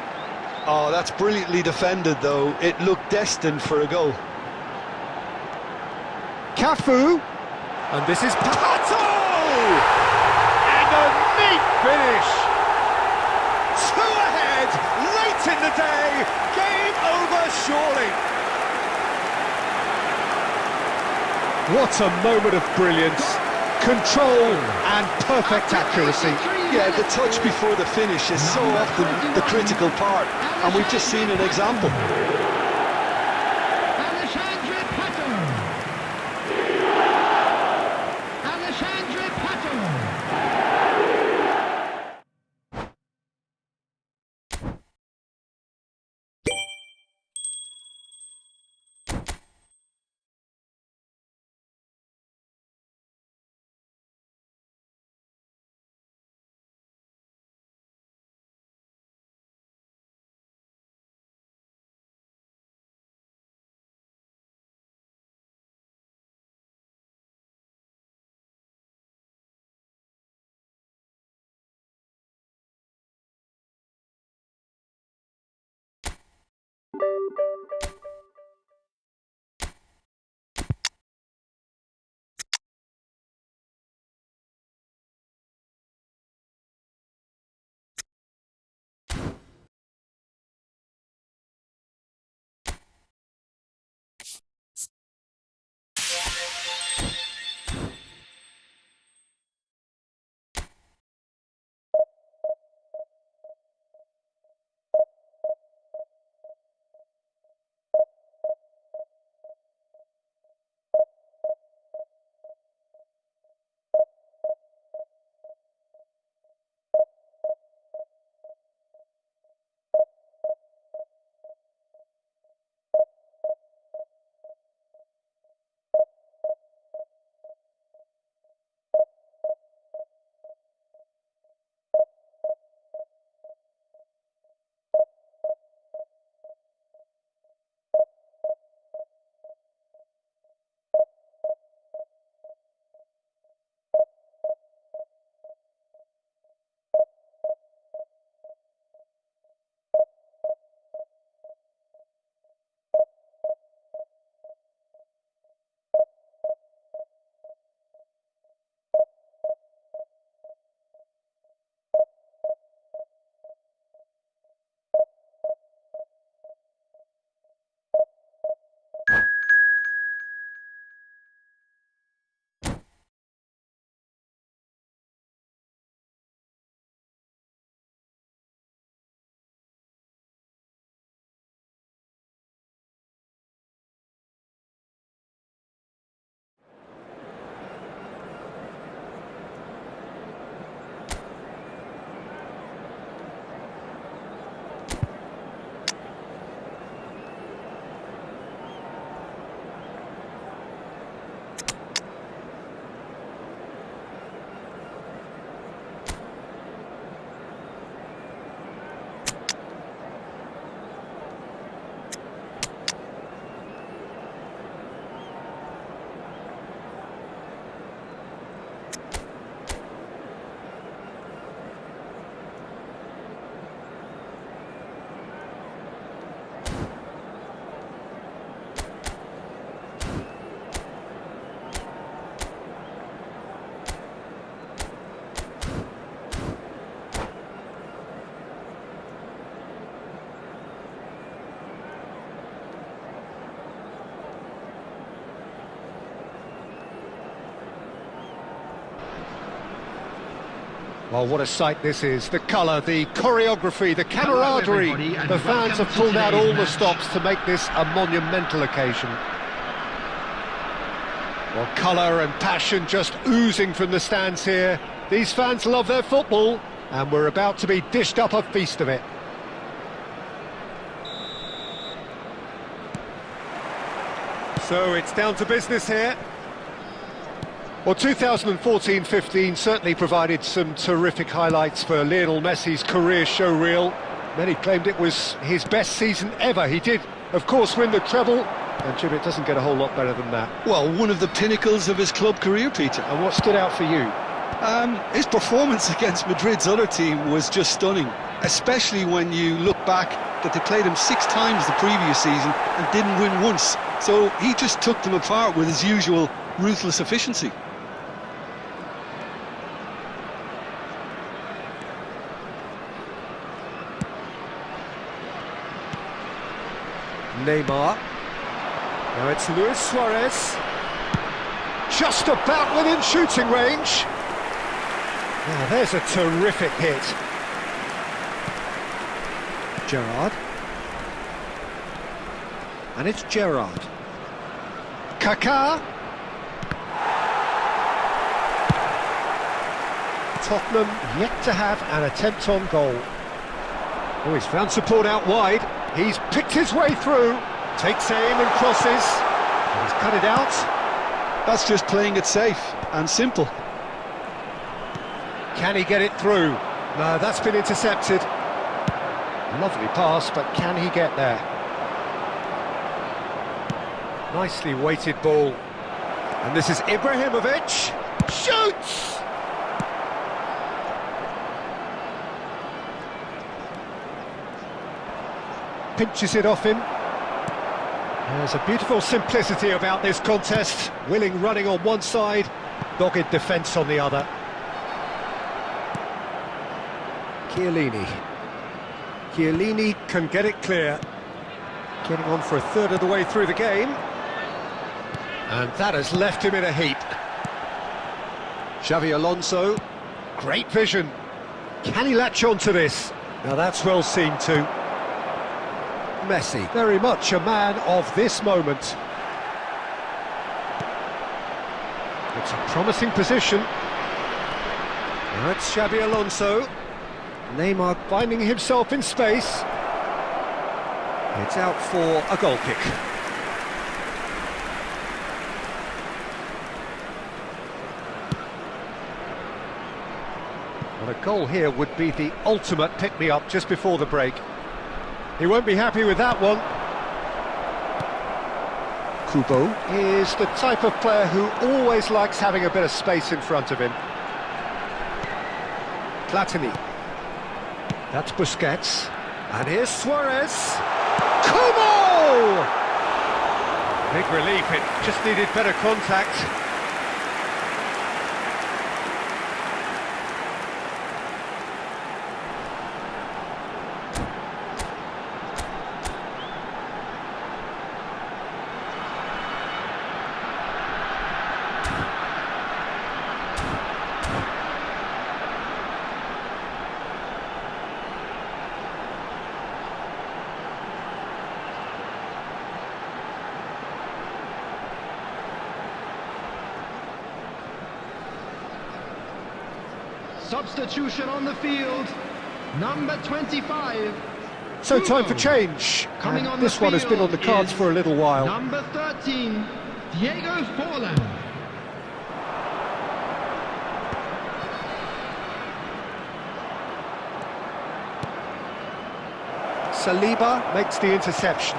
Oh, that's brilliantly defended, though. It looked destined for a goal. Cafu, and this is Pato! And a neat finish! Two ahead, late in the day, game over surely. What a moment of brilliance, control and perfect accuracy. Yeah, the touch before the finish is so often the critical part, and we've just seen an example. Well, what a sight this is. The colour, the choreography, the camaraderie. everybody, and The fans have welcome to pulled out all today's the match. stops to make this a monumental occasion. Well, colour and passion just oozing from the stands here. These fans love their football, and we're about to be dished up a feast of it. So it's down to business here. Well, 2014-15 certainly provided some terrific highlights for Lionel Messi's career showreel. Many claimed it was his best season ever. He did, of course, win the treble, and Jim, it doesn't get a whole lot better than that. Well, one of the pinnacles of his club career, Peter. And what stood out for you? His performance against Madrid's other team was just stunning, especially when you look back that they played him 6 times the previous season and didn't win once. So he just took them apart with his usual ruthless efficiency. Neymar. Now it's Luis Suarez. Just about within shooting range. Now there's a terrific hit. Gerrard. And it's Gerrard. Kaká. Tottenham yet to have an attempt on goal. Oh, he's found support out wide. He's picked his way through. Takes aim and crosses. And he's cut it out. That's just playing it safe and simple. Can he get it through? No, that's been intercepted. Lovely pass, but can he get there? Nicely weighted ball. And this is Ibrahimovic. Shoots! Pinches it off him. There's a beautiful simplicity about this contest. Willing running on one side, dogged defence on the other. Chiellini. Chiellini can get it clear. Getting on for a third of the way through the game. And that has left him in a heap. Xavi Alonso. Great vision. Can he latch on to this? Now that's well seen too. Messi, very much a man of this moment. It's a promising position. Now it's Xabi Alonso. Neymar finding himself in space. It's out for a goal kick. Well, a goal here would be the ultimate pick-me-up just before the break. He won't be happy with that one. Kubo is the type of player who always likes having a bit of space in front of him. Platini. That's Busquets. And here's Suarez. Kubo! Big relief, it just needed better contact. Substitution on the field. Number 25. So time for change. Coming And on this the one has been on the field cards is for a little while. Number 13, Diego Forlan. Saliba makes the interception.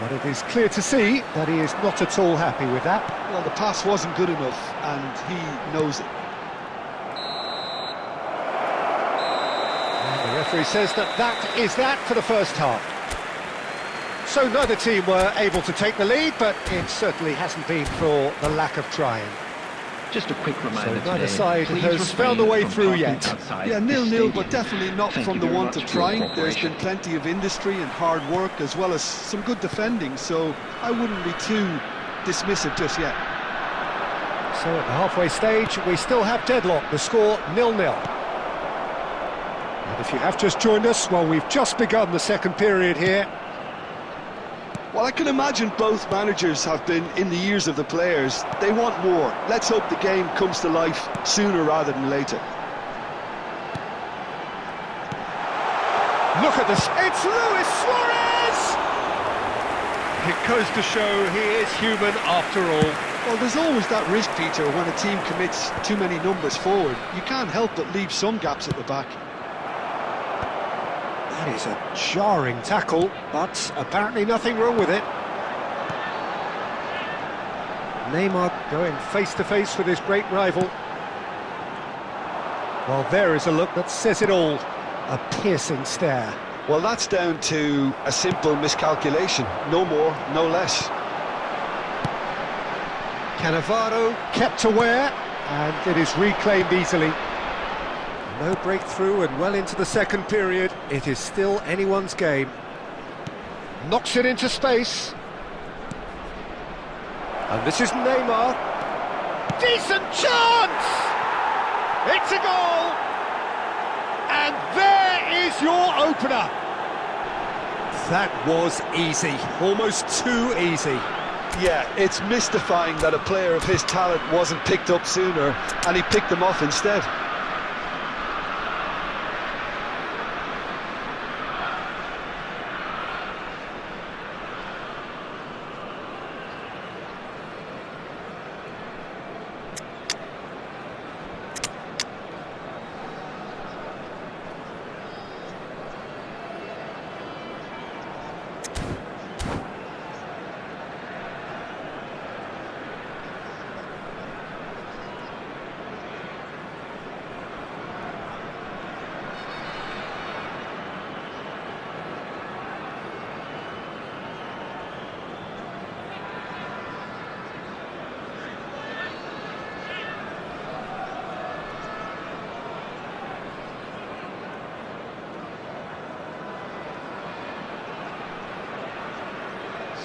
But it is clear to see that he is not at all happy with that. Well, the pass wasn't good enough, and he knows it. And the referee says that is that for the first half. So neither team were able to take the lead, but it certainly hasn't been for the lack of trying. Just a quick reminder So neither today, side please has refrain found a way from through talking yet. outside Yeah, this 0-0, stadium. but definitely not Thank from you the very want of much for your trying. There's been cooperation. plenty of industry and hard work, as well as some good defending, so I wouldn't be too dismissive just yet. So at the halfway stage, we still have deadlock, the score 0-0. And if you have just joined us, well, we've just begun the second period here. Well, I can imagine both managers have been in the ears of the players. They want more. Let's hope the game comes to life sooner rather than later. Look at this, it's Luis Suarez! It goes to show he is human after all. Well, there's always that risk, Peter, when a team commits too many numbers forward. You can't help but leave some gaps at the back. That is a jarring tackle, but apparently nothing wrong with it. Neymar going face-to-face with his great rival. Well, there is a look that says it all. A piercing stare. Well, that's down to a simple miscalculation. No more, no less. Cannavaro kept aware, and it is reclaimed easily. No breakthrough and well into the second period. It is still anyone's game. Knocks it into space. And this is Neymar. Decent chance! It's a goal! And there is your opener. That was easy, almost too easy. Yeah, it's mystifying that a player of his talent wasn't picked up sooner, and he picked them off instead.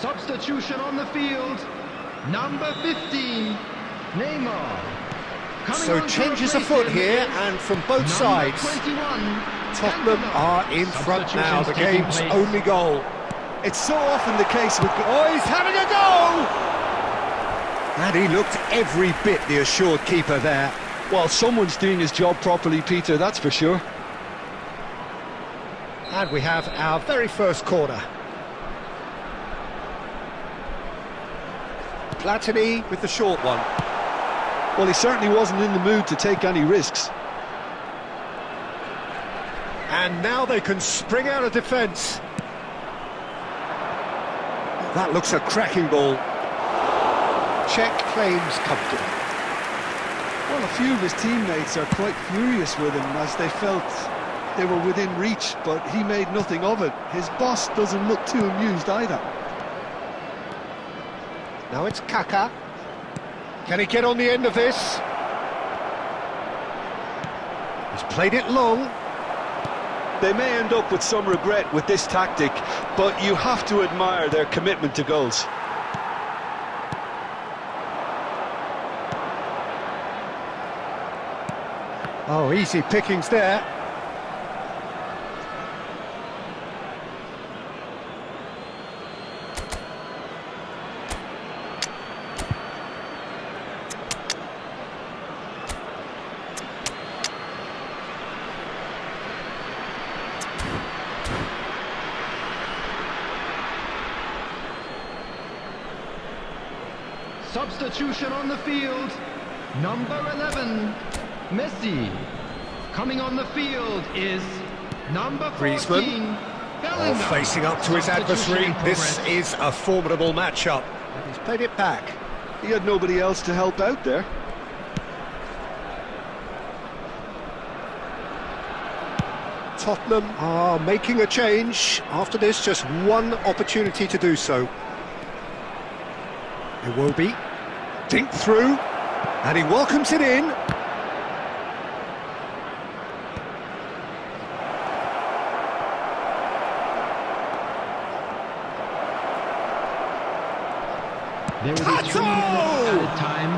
Substitution on the field. Number 15, Neymar. So changes afoot here, and from both sides. 21, Tottenham are in front now, the game's only goal. It's so often the case with... Oh, he's having a go! And he looked every bit the assured keeper there. Well, someone's doing his job properly, Peter, that's for sure. And we have our very first corner. Platini with the short one. Well, he certainly wasn't in the mood to take any risks. And now they can spring out of defence. That looks a cracking ball. Check claims comfortably. Well, a few of his teammates are quite furious with him as they felt they were within reach, but he made nothing of it. His boss doesn't look too amused either. Now it's Kaka. Can he get on the end of this? He's played it long. They may end up with some regret with this tactic, but you have to admire their commitment to goals. Oh, easy pickings there. Substitution on the field. Number 11, Messi. Coming on the field is number 14, Griezmann. Bellingham. Facing up to his adversary. Substitution in This progress. is a formidable matchup. And he's played it back. He had nobody else to help out there. Tottenham are making a change. After this, just one opportunity to do so. Iwobi, dinked through, and he welcomes it in. There will be 3 minutes added time.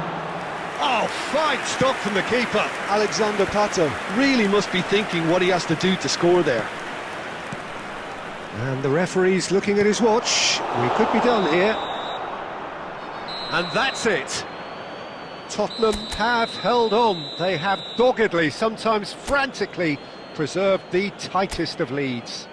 Oh, fine stop from the keeper. Alexander Pato really must be thinking what he has to do to score there. And the referee's looking at his watch. We could be done here. And that's it. Tottenham have held on. They have doggedly, sometimes frantically, preserved the tightest of leads.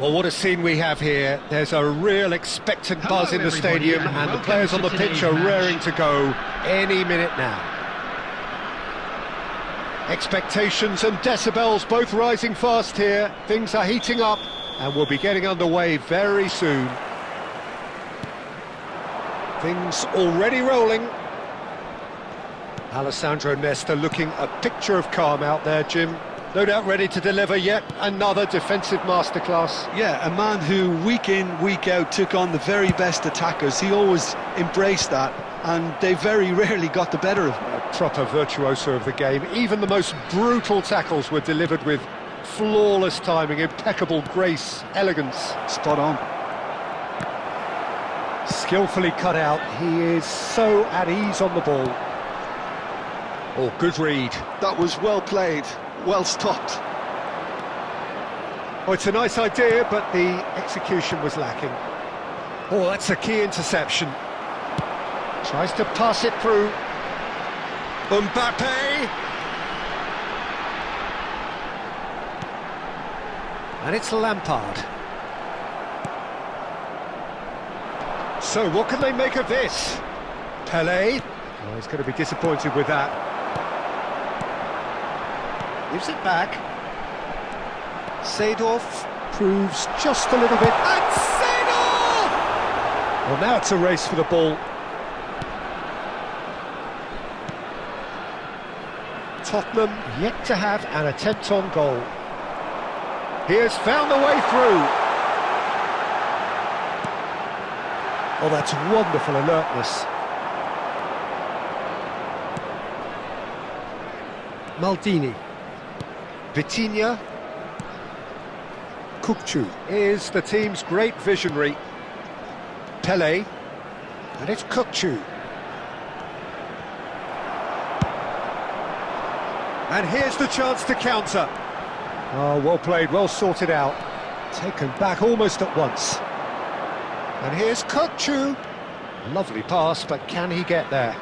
Well, what a scene we have here. There's a real expectant buzz in the stadium, and the players on the pitch are raring to go any minute now. Expectations and decibels both rising fast here. Things are heating up, and we'll be getting underway very soon. Things already rolling. Alessandro Nesta looking a picture of calm out there, Jim. No doubt ready to deliver yet another defensive masterclass. Yeah, a man who week in, week out took on the very best attackers. He always embraced that, and they very rarely got the better of him. A proper virtuoso of the game. Even the most brutal tackles were delivered with flawless timing, impeccable grace, elegance. Spot on. Skillfully cut out. He is so at ease on the ball. Oh, good read. That was well played. Well stopped. Oh, it's a nice idea, but the execution was lacking. Oh, that's a key interception. Tries to pass it through. Mbappe! And it's Lampard. So, what can they make of this? Pelé? Oh, he's going to be disappointed with that. Gives it back. Seedorf proves just a little bit. And Seedorf! Well, now it's a race for the ball. Tottenham yet to have an attempt on goal. He has found the way through. Oh, that's wonderful alertness. Maldini. Vitinha. Kukçu is the team's great visionary. Pelé. And it's Kukçu. And here's the chance to counter. Oh, well played, well sorted out. Taken back almost at once. And here's Kukçu. Lovely pass, but can he get there?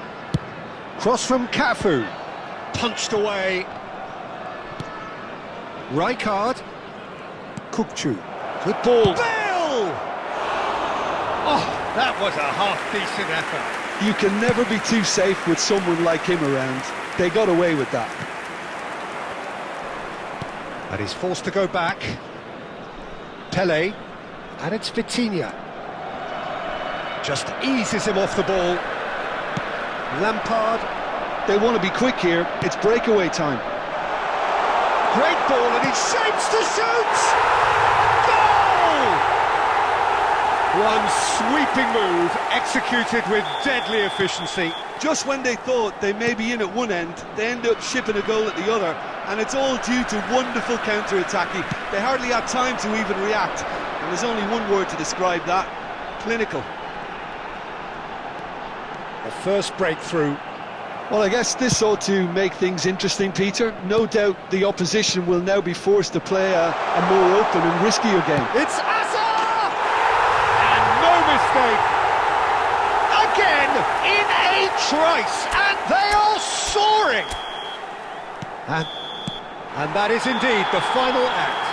Cross from Cafu. Punched away. Rijkaard. Kukçu. Good ball. Bale! Oh, that was a half-decent effort. You can never be too safe with someone like him around. They got away with that. And he's forced to go back. Pele. And it's Vitinha. Just eases him off the ball. Lampard. They want to be quick here. It's breakaway time. Great ball, and he shapes to shoot! Goal! One sweeping move, executed with deadly efficiency. Just when they thought they may be in at one end, they end up shipping a goal at the other, and it's all due to wonderful counter-attacking. They hardly had time to even react, and there's only one word to describe that: clinical. The first breakthrough. Well, I guess this ought to make things interesting, Peter. No doubt the opposition will now be forced to play a more open and riskier game. It's Asa! And no mistake! Again, in a trice, and they are soaring! And that is indeed the final act.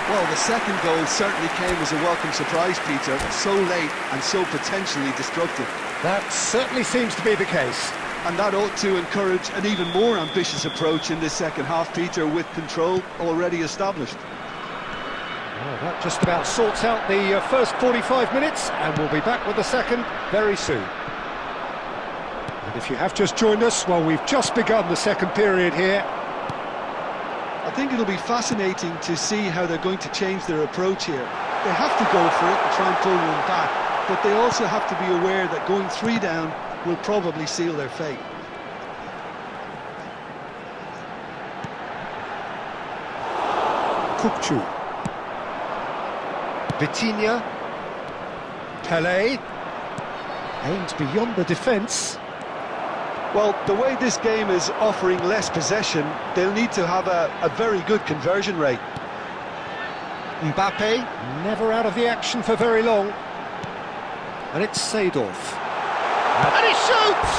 Well, the second goal certainly came as a welcome surprise, Peter. So late and so potentially destructive. That certainly seems to be the case. And that ought to encourage an even more ambitious approach in this second half, Peter, with control already established. Well, that just about sorts out the first 45 minutes, and we'll be back with the second very soon. And if you have just joined us, well, we've just begun the second period here. I think it'll be fascinating to see how they're going to change their approach here. They have to go for it and try and pull one back, but they also have to be aware that going 3 down will probably seal their fate. Kukçu. Vitinha. Pele. Aimed beyond the defence. Well, the way this game is offering less possession, they'll need to have a very good conversion rate. Mbappe, never out of the action for very long. And it's Seedorf. And he shoots!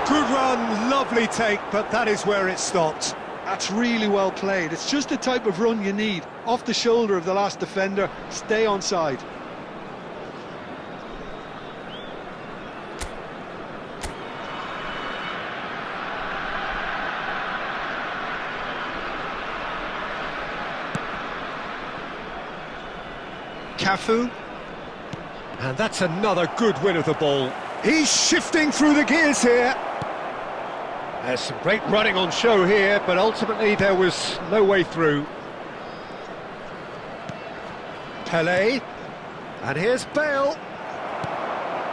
Good run, lovely take, but that is where it stopped. That's really well played. It's just the type of run you need. Off the shoulder of the last defender, stay onside. Cafu. And that's another good win of the ball. He's shifting through the gears here. There's some great running on show here, but ultimately there was no way through. Pele. And here's Bale.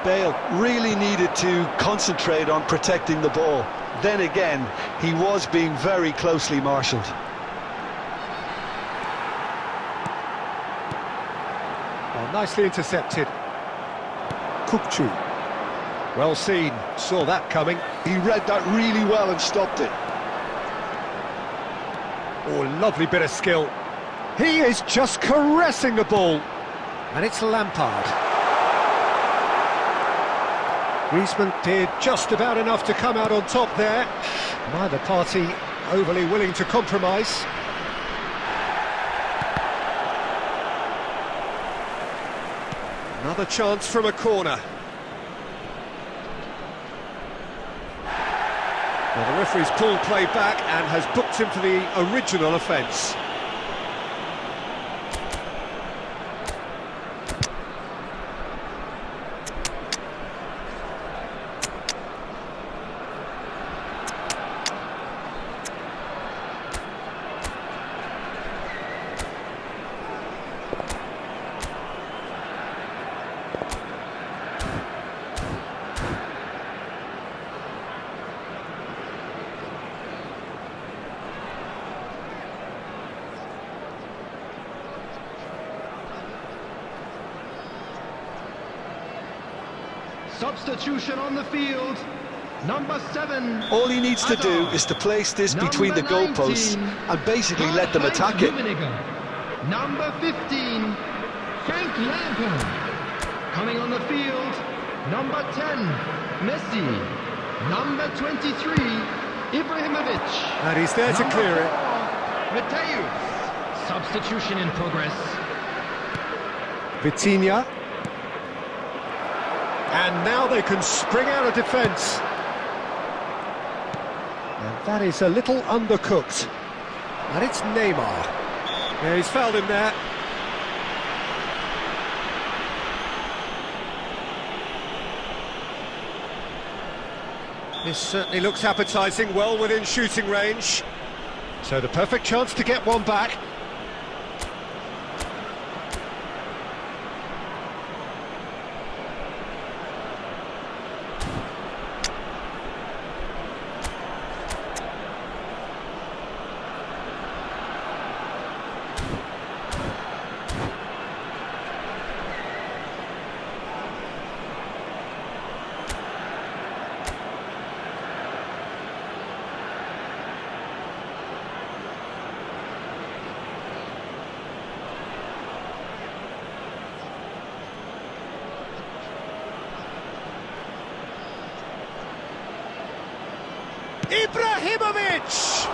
Bale really needed to concentrate on protecting the ball. Then again, he was being very closely marshalled. Oh, nicely intercepted. Kukçu. Well seen, saw that coming. He read that really well and stopped it. Oh, lovely bit of skill. He is just caressing the ball. And it's Lampard. Griezmann did just about enough to come out on top there. Neither party overly willing to compromise. Another chance from a corner. Well, the referee's pulled play back and has booked him for the original offence. Substitution on the field. Number 7. All he needs to do is to place this between the goalposts and basically let them attack it. Number 15, Frank Lampard. Coming on the field, number 10, Messi. Number 23, Ibrahimovic. And he's there to clear it. Mateus. Substitution in progress. Vitinha. And now they can spring out of defence. And that is a little undercooked. And it's Neymar. Yeah, he's fouled him there. This certainly looks appetising, well within shooting range. So the perfect chance to get one back. Ibrahimovic!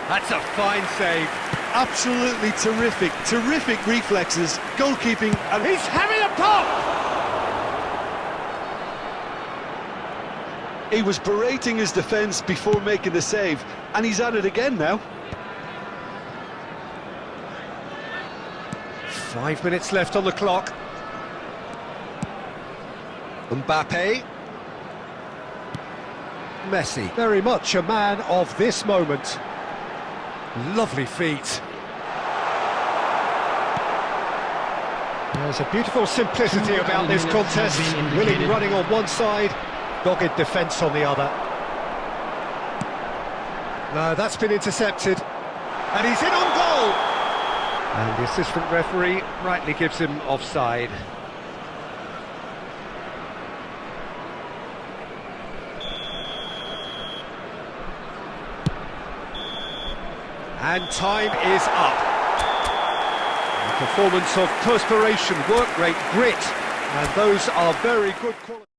That's a fine save. Absolutely terrific, terrific reflexes, goalkeeping, and He's having a pop! he was berating his defence before making the save, and he's at it again now. 5 minutes left on the clock. Mbappe. Messi, very much a man of this moment. Lovely feet. There's a beautiful simplicity about this contest. Willing running on one side, dogged defence on the other. No, that's been intercepted. And he's in on goal! And the assistant referee rightly gives him offside. And time is up. A performance of perspiration, work rate, grit, and those are very good qualities.